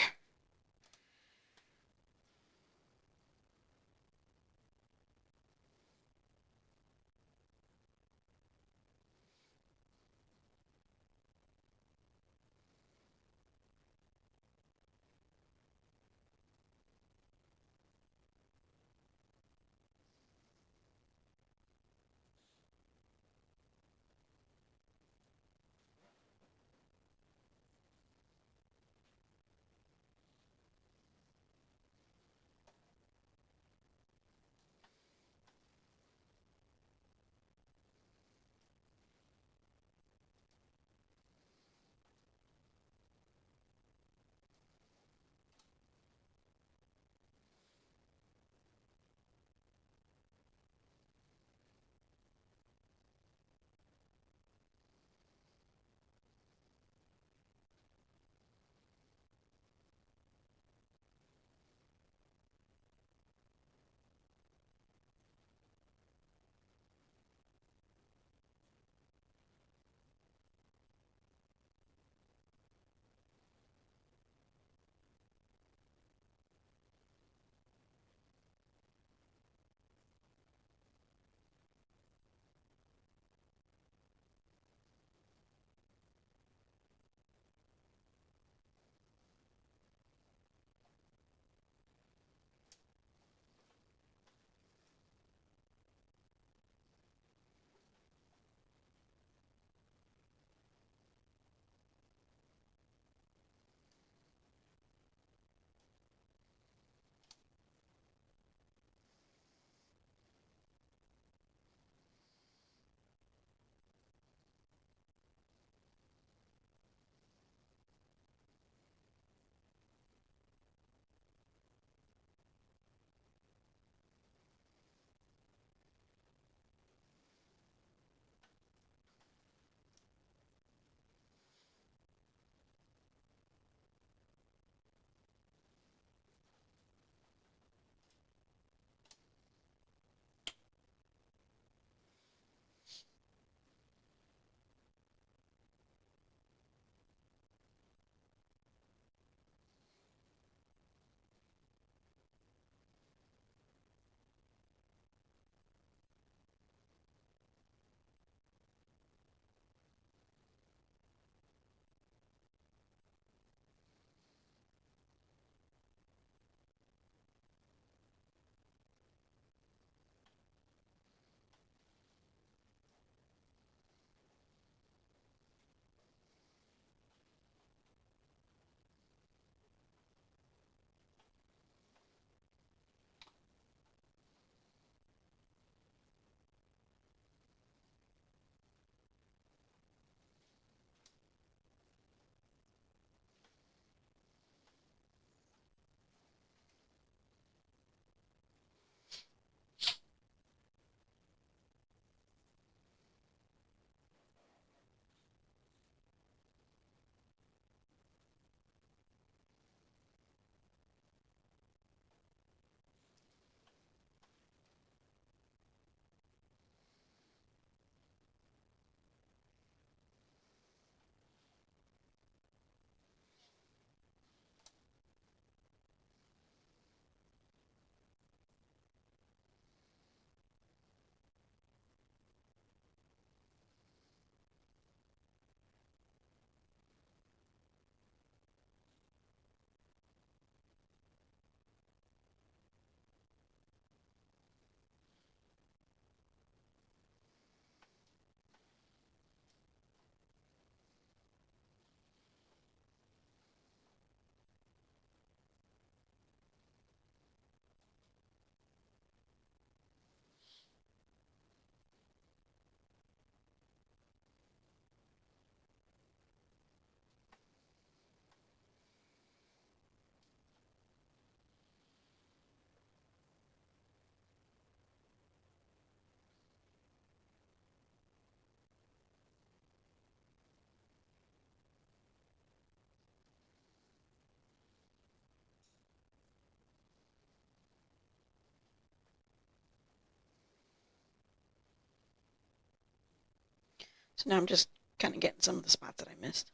S1: So now I'm just kind of getting some of the spots that I missed.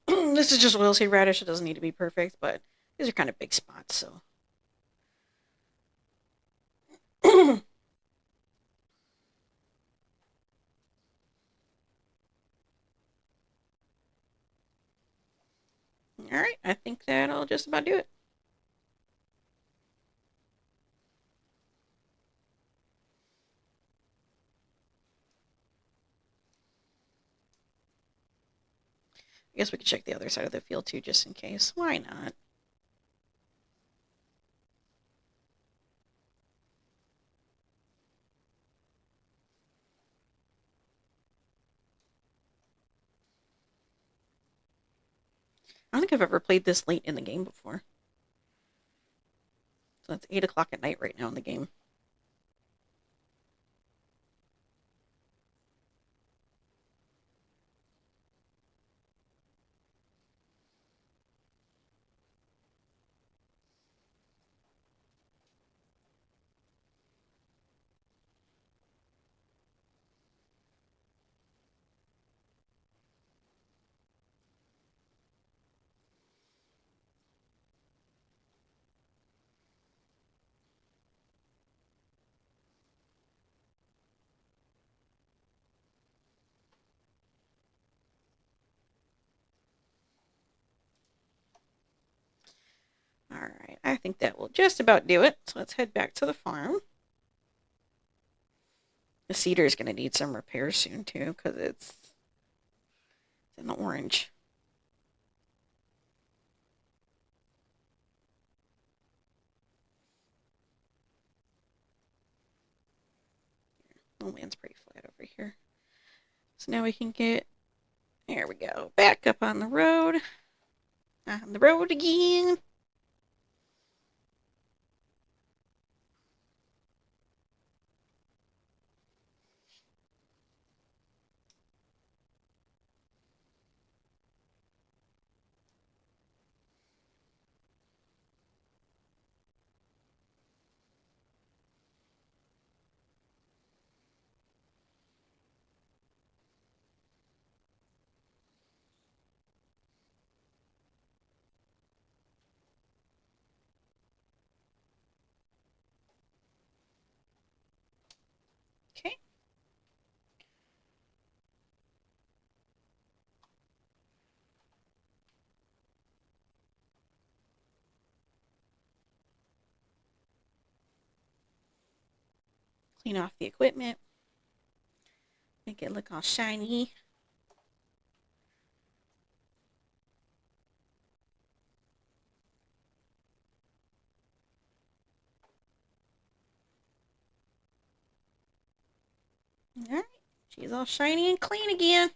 S1: This is just oilseed radish. It doesn't need to be perfect, but these are kind of big spots, so. All right, I think that'll just about do it. I guess we could check the other side of the field too, just in case. Why not? I don't think I've ever played this late in the game before. So it's 8 o'clock at night right now in the game. All right, I think that will just about do it. So let's head back to the farm. The cedar is going to need some repairs soon too, because it's in the orange. The land's pretty flat over here. So now we can get, there we go, back up on the road. On the road again. Okay. Clean off the equipment. Make it look all shiny. All right. She's all shiny and clean again.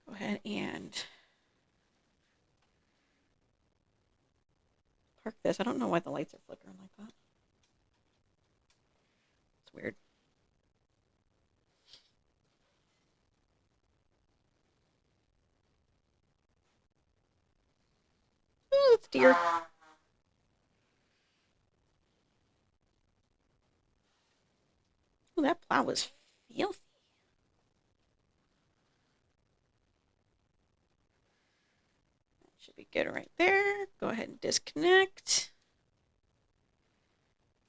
S1: Go ahead and park this. I don't know why the lights are flickering like that. It's weird. Oh, it's deer. Oh, that plow was filthy. That should be good right there. Go ahead and disconnect.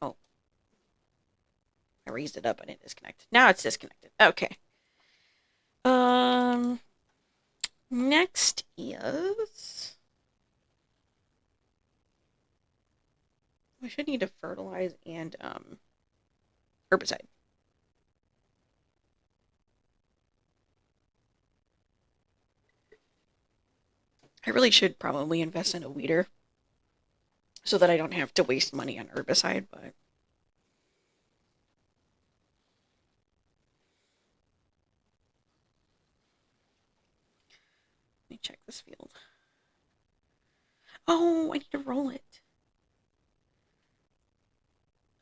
S1: Oh. I raised it up. I didn't disconnect. Now it's disconnected. Okay. Next is... we should need to fertilize and herbicide. I really should probably invest in a weeder so that I don't have to waste money on herbicide, but let me check this field. Oh, I need to roll it.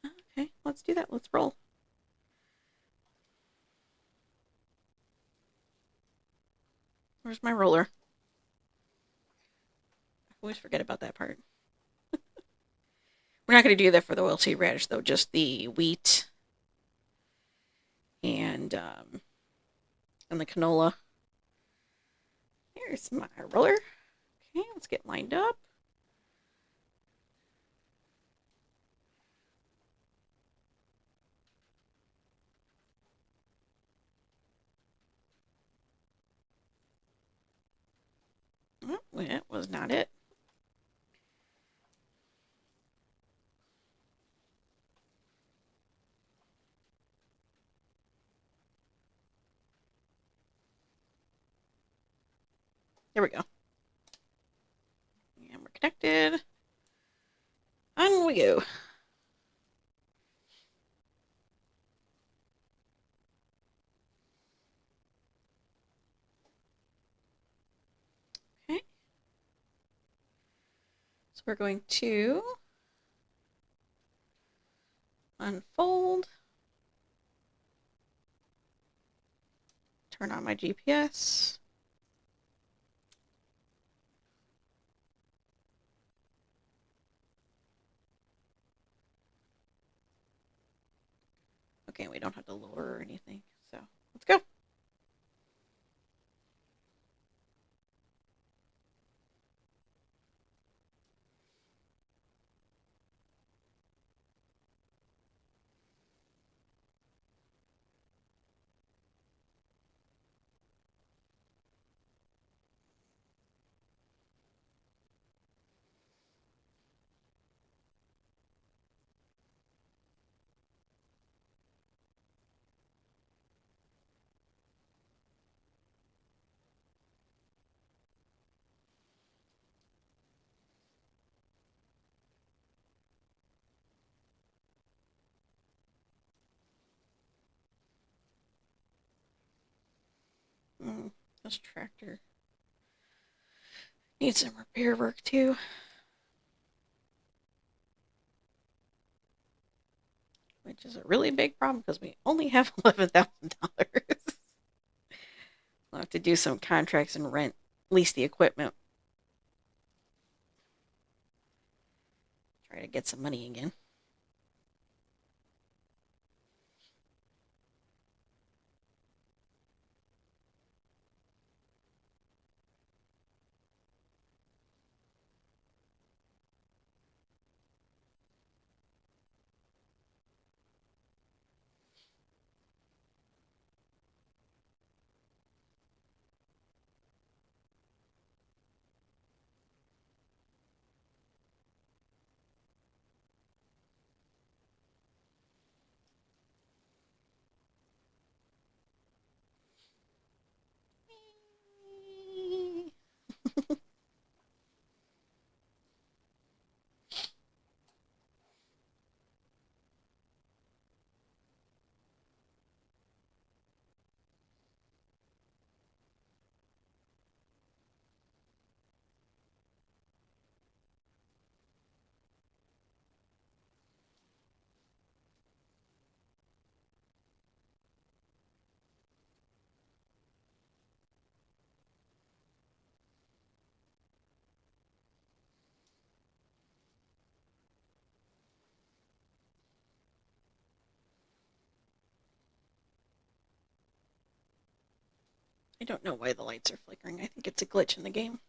S1: Okay, let's do that. Let's roll. Where's my roller? I always forget about that part. We're not going to do that for the oilseed radish, though, just the wheat and the canola. Here's my roller. Okay, let's get lined up. Oh, that was not it. There we go. And we're connected. On we go. Okay. So we're going to unfold. Turn on my GPS. Okay, we don't have to lower or anything. So let's go. This tractor needs some repair work too. Which is a really big problem because we only have $11,000. We'll have to do some contracts and lease the equipment. Try to get some money again. I don't know why the lights are flickering. I think it's a glitch in the game.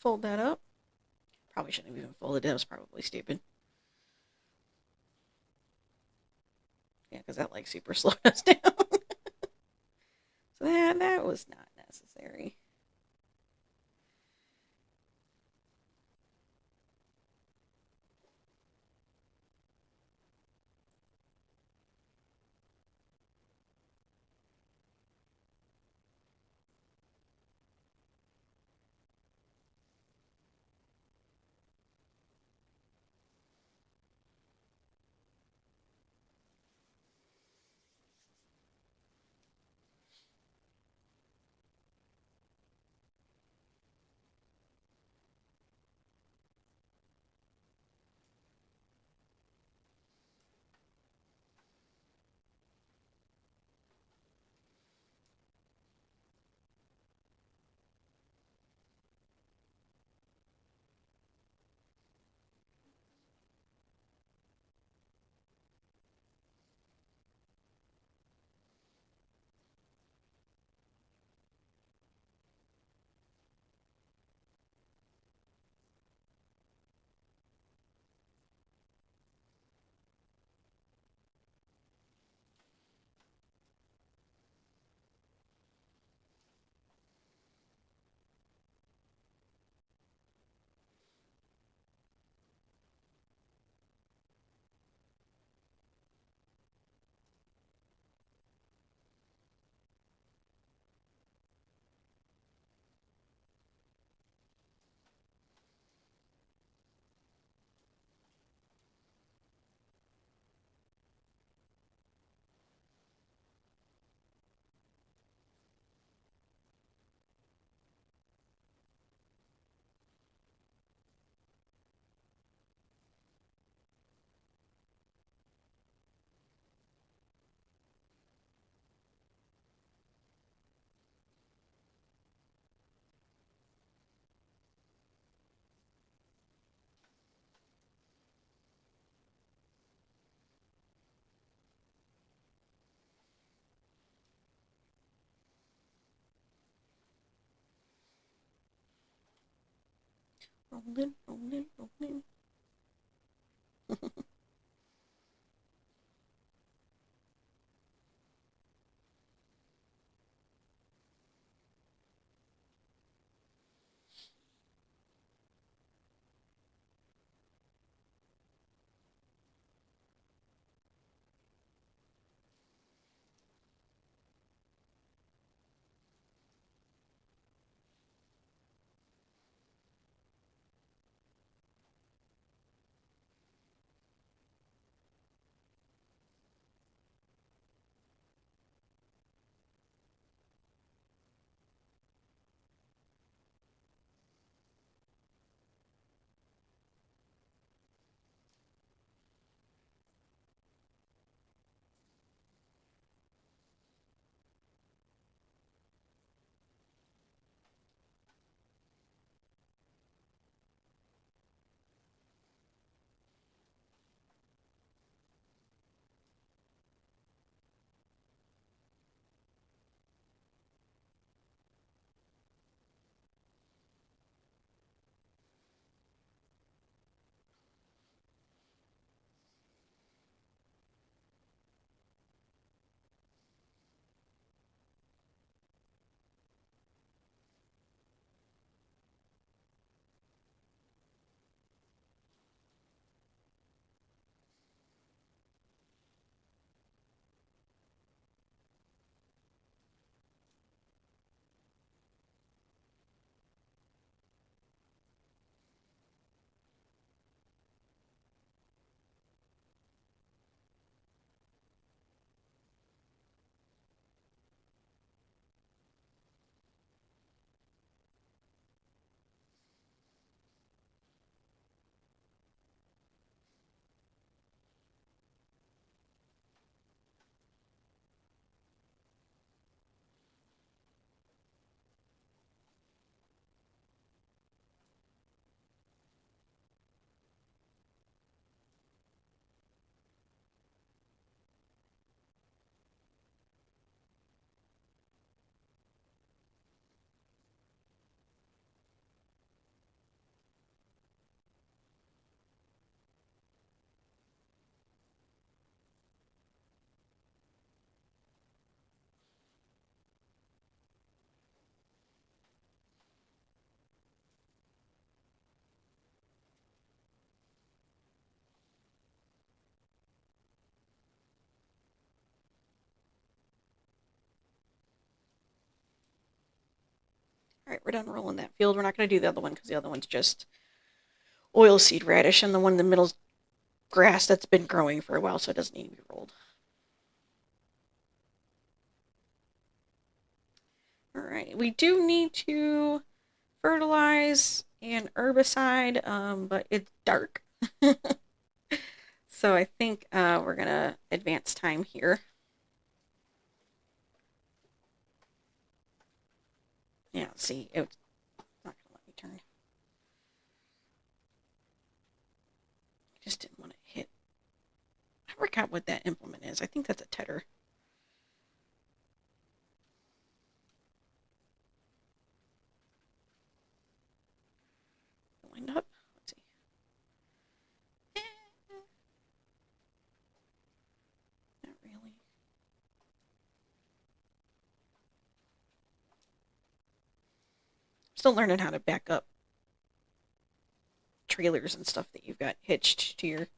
S1: fold that up. Probably shouldn't have even folded it. That was probably stupid. Yeah, because that like super slowed us down. So that was not necessary. Rolling, rolling, rolling. unrolling that field. We're not going to do the other one because the other one's just oilseed radish, and the one in the middle's grass that's been growing for a while, so it doesn't need to be rolled. All right, we do need to fertilize and herbicide, but it's dark. So I think we're going to advance time here. Yeah, see, it's not going to let me turn. I just didn't want to hit. I forgot what that implement is. I think that's a tedder. Wind up. Let's see. Not really. Still learning how to back up trailers and stuff that you've got hitched to your.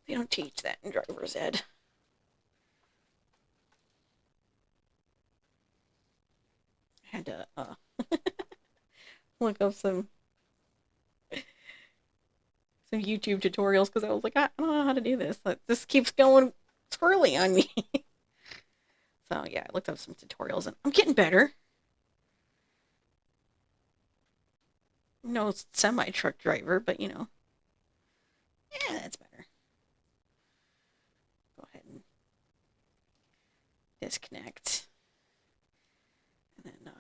S1: They don't teach that in driver's ed. I had to look up some YouTube tutorials because I was like, I don't know how to do this. Like, this keeps going swirly on me. So yeah, I looked up some tutorials and I'm getting better. No semi-truck driver, but you know. Yeah, that's better. Go ahead and disconnect. And then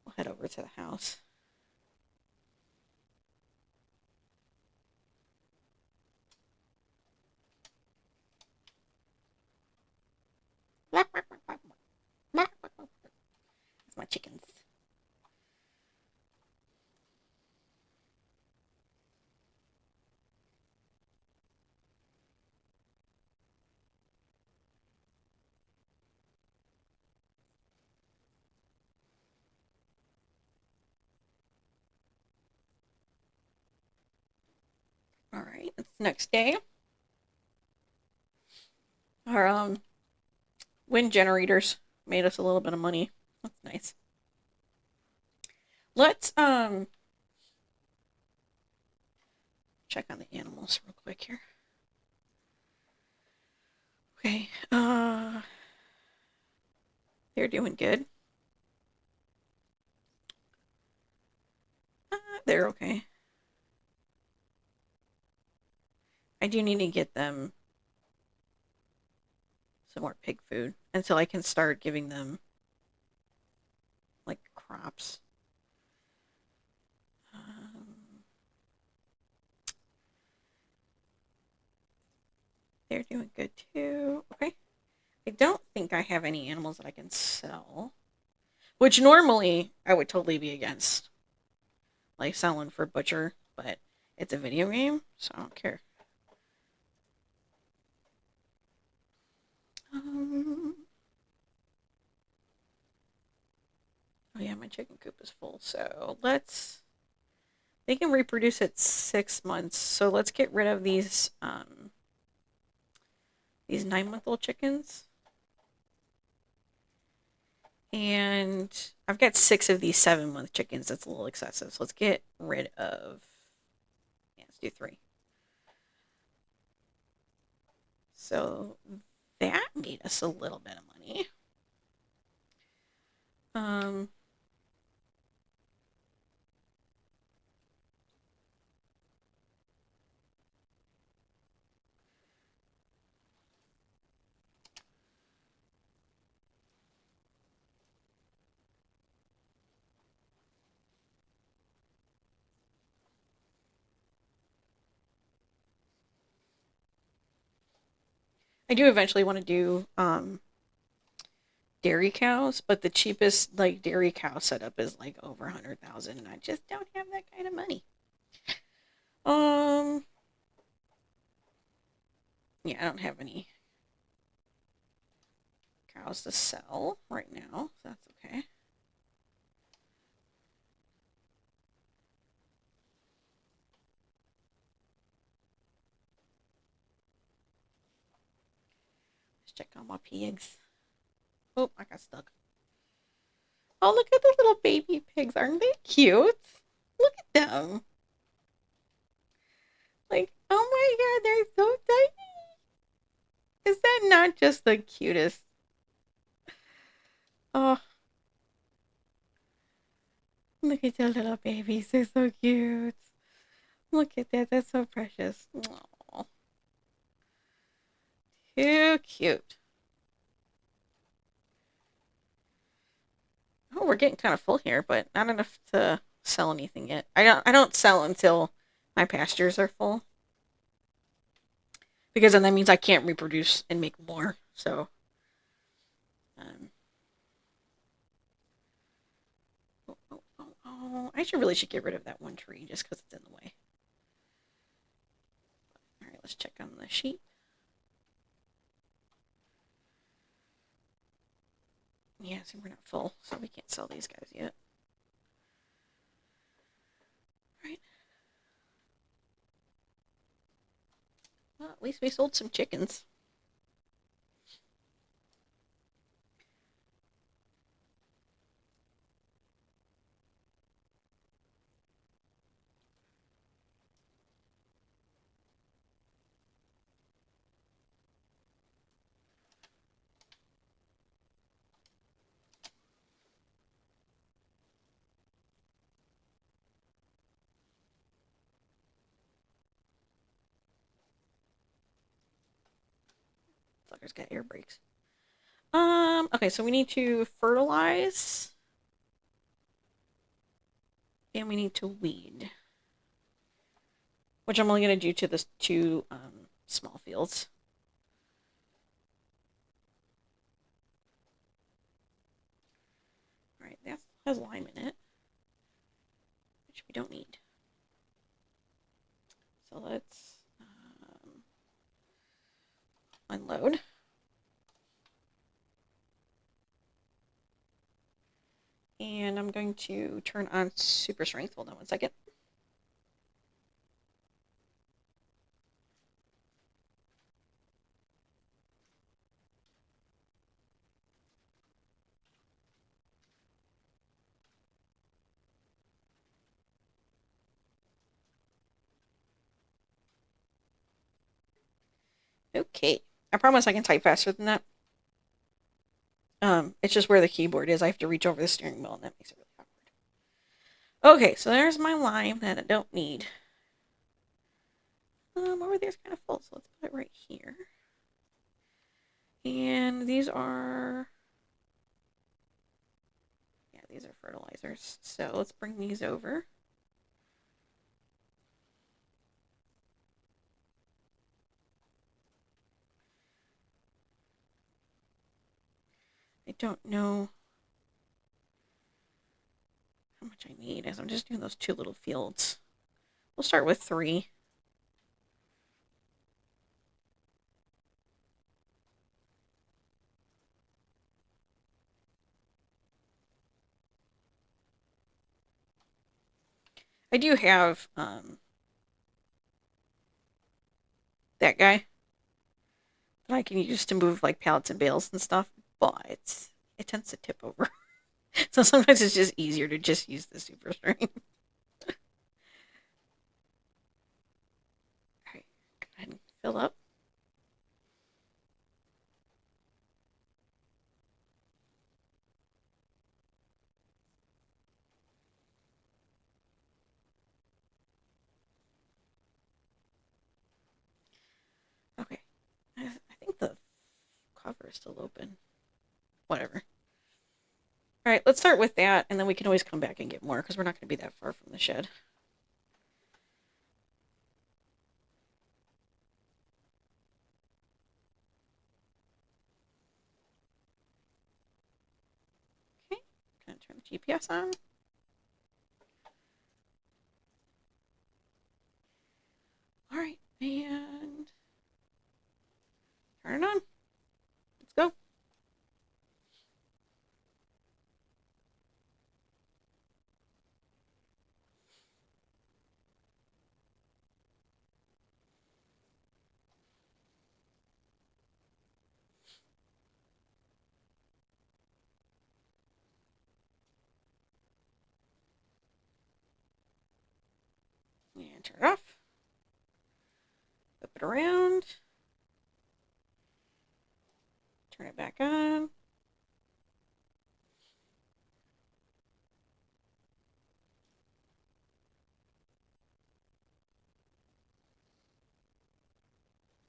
S1: we'll head over to the house. That's my chickens. All right, it's the next day. Our wind generators made us a little bit of money. That's nice. Let's check on the animals real quick here. Okay, they're doing good. They're okay. I do need to get them some more pig food until I can start giving them like crops. They're doing good too. Okay. I don't think I have any animals that I can sell, which normally I would totally be against, like selling for butcher, but it's a video game, so I don't care. Oh yeah, my chicken coop is full, so they can reproduce at 6 months, so let's get rid of these 9-month-old chickens. And I've got 6 of these 7-month chickens. That's a little excessive. So let's get rid of, yeah, let's do 3. So that made us a little bit of money. I do eventually want to do dairy cows, but the cheapest like dairy cow setup is like over 100,000, and I just don't have that kind of money. Yeah, I don't have any cows to sell right now, so that's okay. Let's check on my pigs. Oh, I got stuck. Oh, look at the little baby pigs. Aren't they cute? Look at them. Like, oh my god, they're so tiny. Is that not just the cutest? Oh, look at the little babies. They're so cute. Look at that. That's so precious. Aww. Too cute. Oh, we're getting kind of full here, but not enough to sell anything yet. I don't sell until my pastures are full. Because then that means I can't reproduce and make more. So um, I really should get rid of that one tree just because it's in the way. Alright, let's check on the sheep. Yeah, see, we're not full, so we can't sell these guys yet. Alright. Well, at least we sold some chickens. Fuckers got air brakes. Okay, so we need to fertilize. And we need to weed. Which I'm only going to do to the two small fields. Alright, that has lime in it. Which we don't need. So let's unload. And I'm going to turn on super strength. Hold on one second. Okay. I promise I can type faster than that. It's just where the keyboard is. I have to reach over the steering wheel, and that makes it really awkward. Okay, so there's my lime that I don't need. Over there's kind of full, so let's put it right here. And these are... yeah, these are fertilizers. So let's bring these over. I don't know how much I need as I'm just doing those two little fields. We'll start with 3. I do have that guy that I can use to move like pallets and bales and stuff, but it tends to tip over. So sometimes it's just easier to just use the super strength. Alright, go ahead and fill up. Okay. I think the cover is still open. Whatever. Alright, let's start with that, and then we can always come back and get more, because we're not going to be that far from the shed. Okay, gonna turn the GPS on. Alright, and turn it on. Let's go. Turn it off. Flip it around. Turn it back on.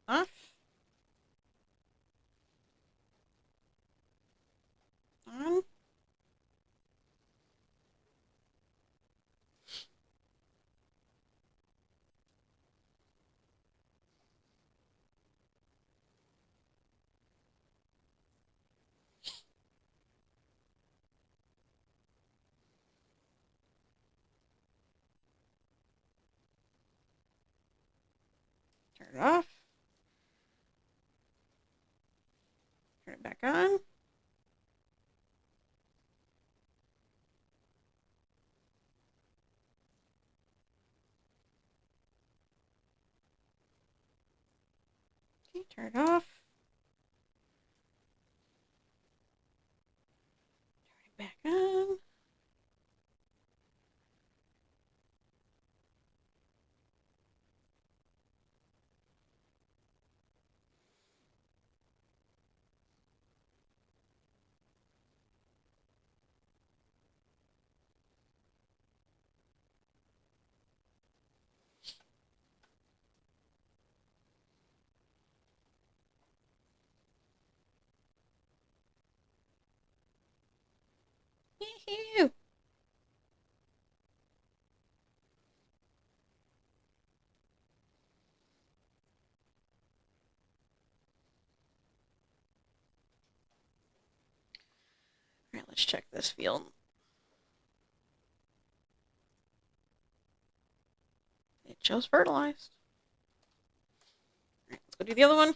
S1: Off. On. Turn it off. Turn it back on. Okay, turn it off. Turn it back on. Yee-hoo. All right, let's check this field. It shows fertilized. All right, let's go do the other one.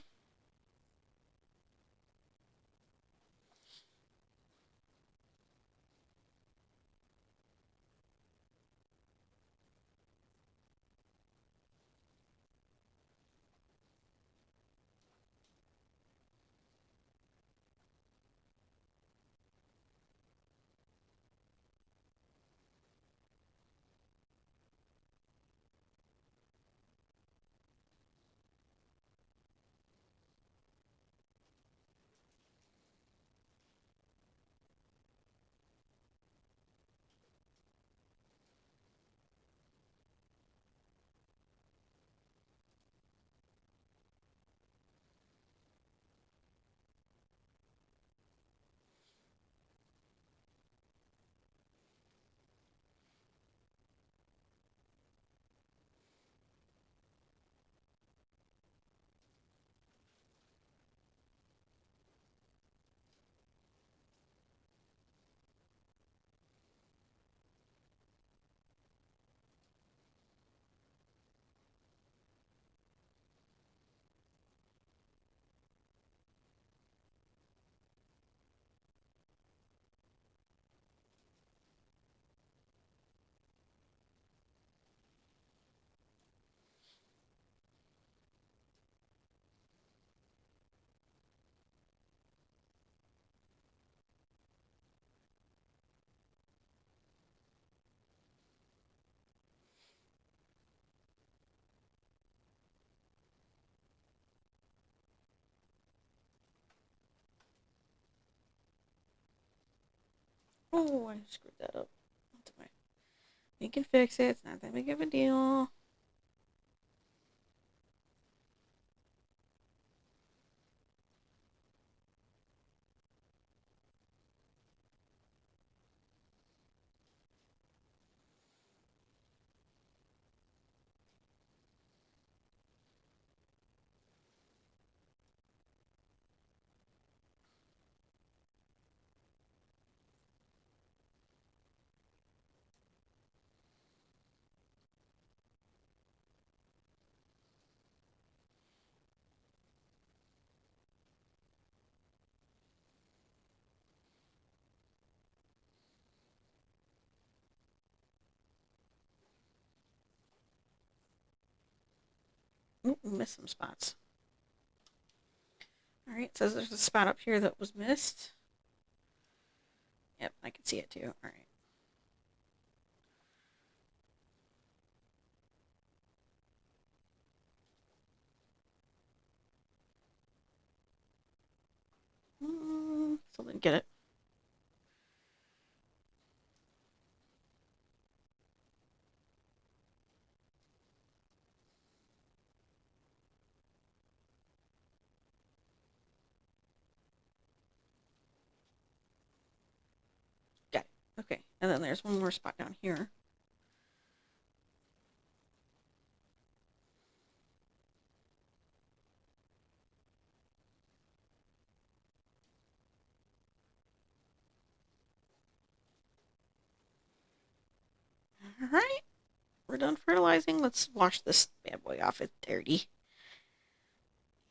S1: Oh, I screwed that up. We can fix it. It's not that big of a deal. Ooh, missed some spots. All right, says there's a spot up here that was missed. Yep, I can see it too. All right. Still didn't get it. Got it. Okay, and then there's one more spot down here. All right, we're done fertilizing. Let's wash this bad boy off. It's dirty.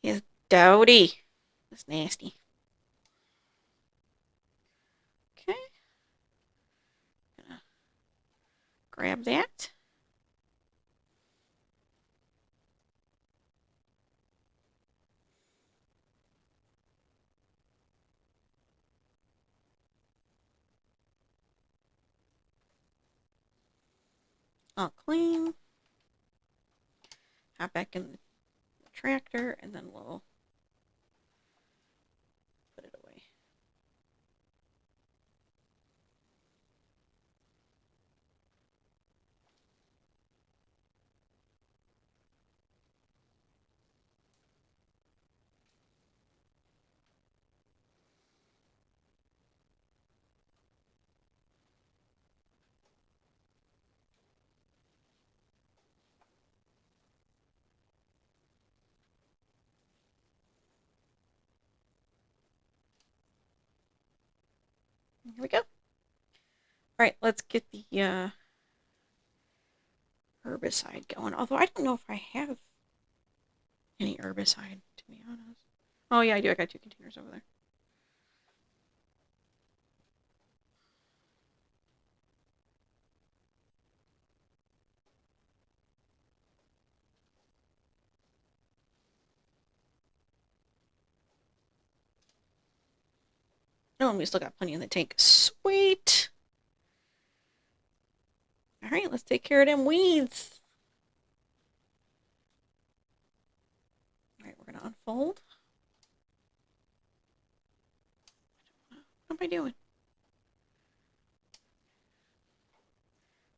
S1: It's dirty. It's nasty. Okay. Gonna grab that. All clean. Hop back in the tractor, and then we'll put it away. Here we go. All right, let's get the herbicide going. Although I don't know if I have any herbicide, to be honest. Oh, yeah, I do. I got 2 containers over there. Oh, and we still got plenty in the tank. Sweet. All right, let's take care of them weeds. All right, we're going to unfold. What am I doing?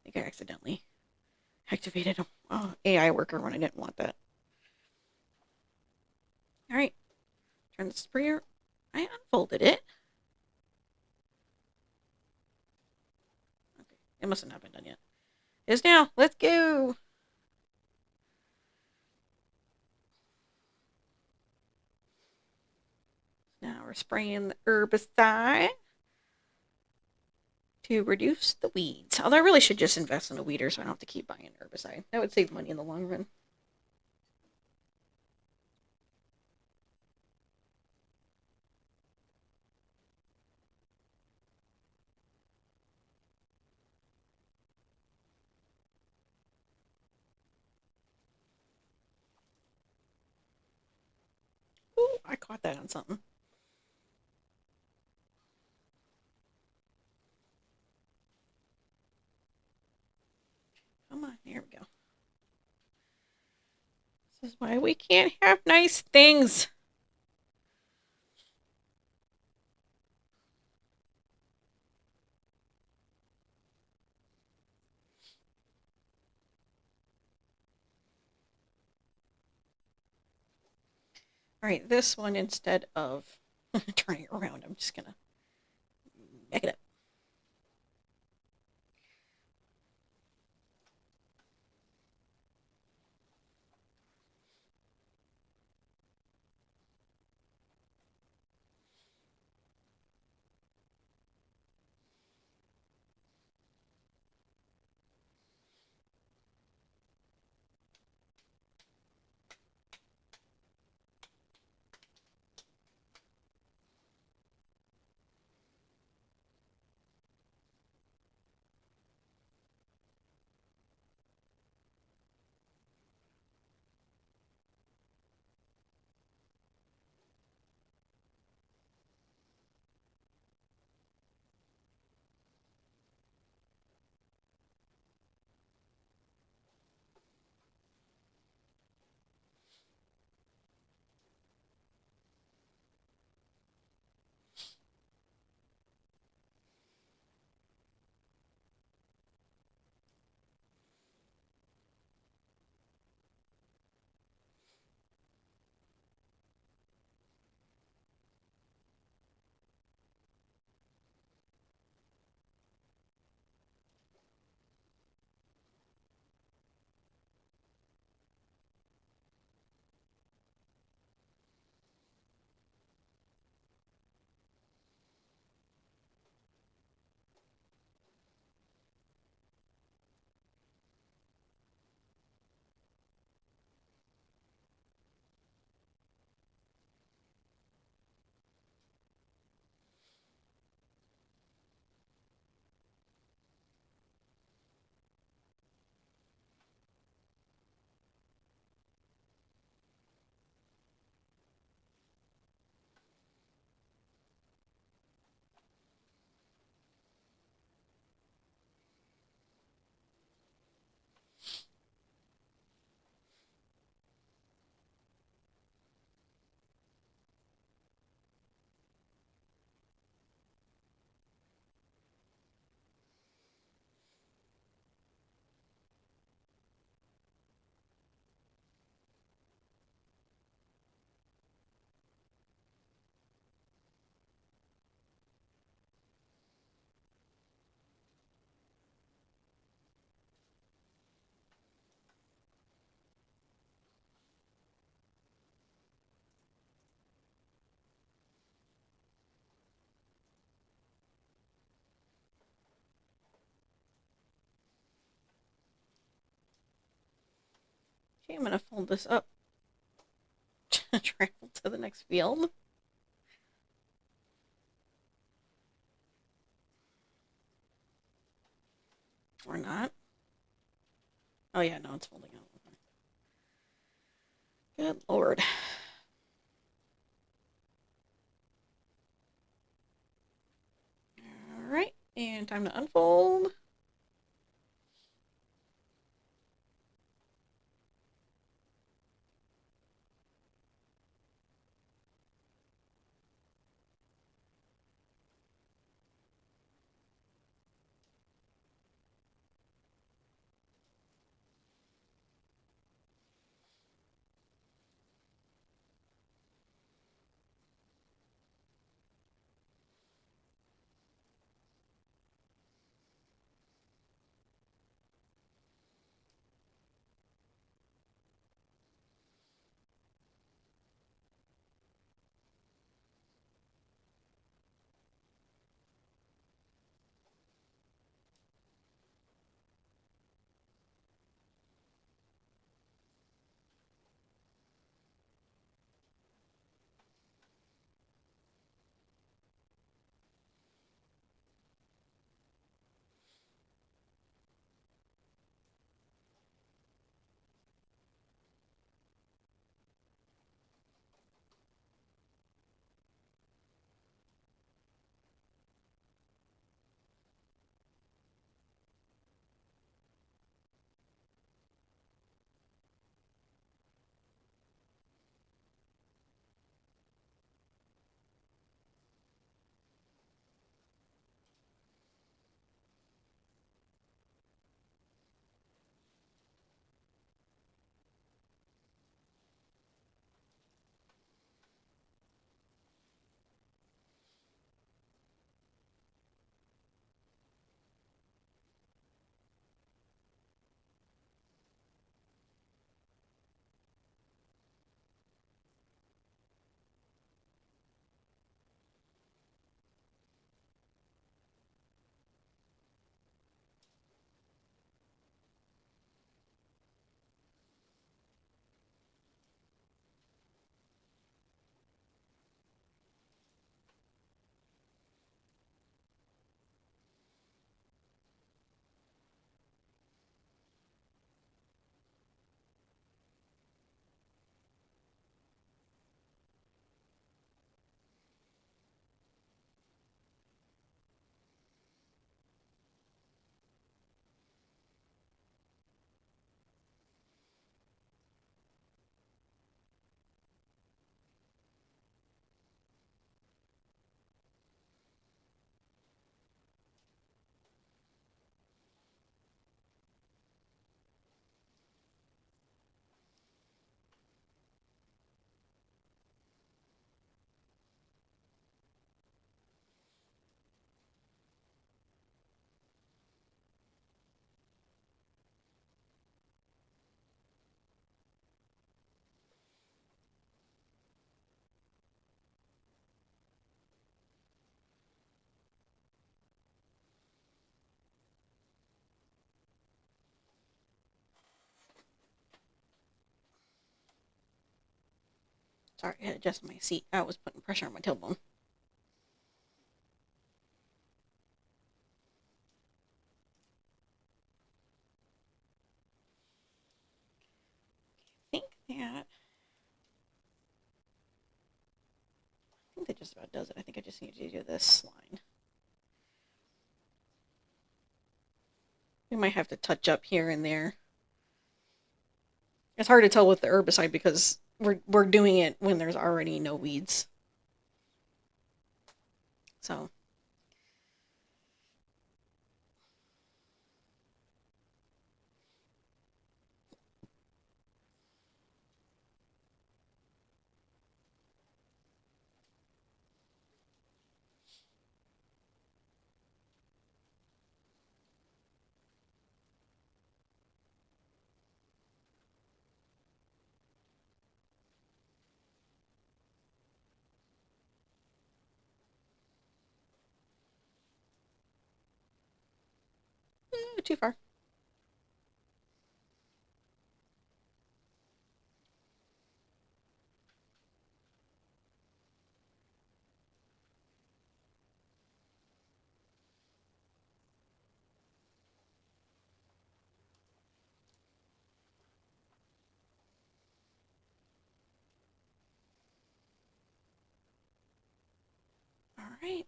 S1: I think I accidentally activated a AI worker when I didn't want that. All right, turn the sprayer. I unfolded it. Okay, it must have not been done yet. It is now. Let's go. Now we're spraying the herbicide to reduce the weeds. Although I really should just invest in a weeder so I don't have to keep buying herbicide. That would save money in the long run. Ooh, I caught that on something. Come on, there we go. This is why we can't have nice things. All right, this one, instead of turning it around, I'm just gonna back it up. Okay, I'm going to fold this up to travel to the next field. Or not. Oh yeah, no, it's folding out. Good lord. Alright, and time to unfold. Sorry, I had to adjust my seat. I was putting pressure on my tailbone. I think that just about does it. I think I just need to do this line. We might have to touch up here and there. It's hard to tell with the herbicide because we're doing it when there's already no weeds. So too far. right.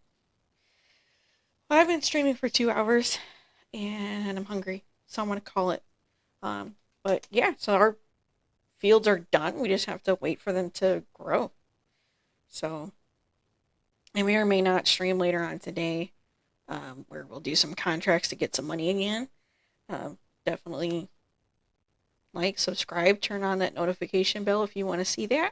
S1: Well, I've been streaming for 2 hours and I'm hungry, so I'm going to call it. But yeah, so our fields are done. We just have to wait for them to grow. So, and we may not stream later on today, where we'll do some contracts to get some money again. Definitely like, subscribe, turn on that notification bell if you want to see that.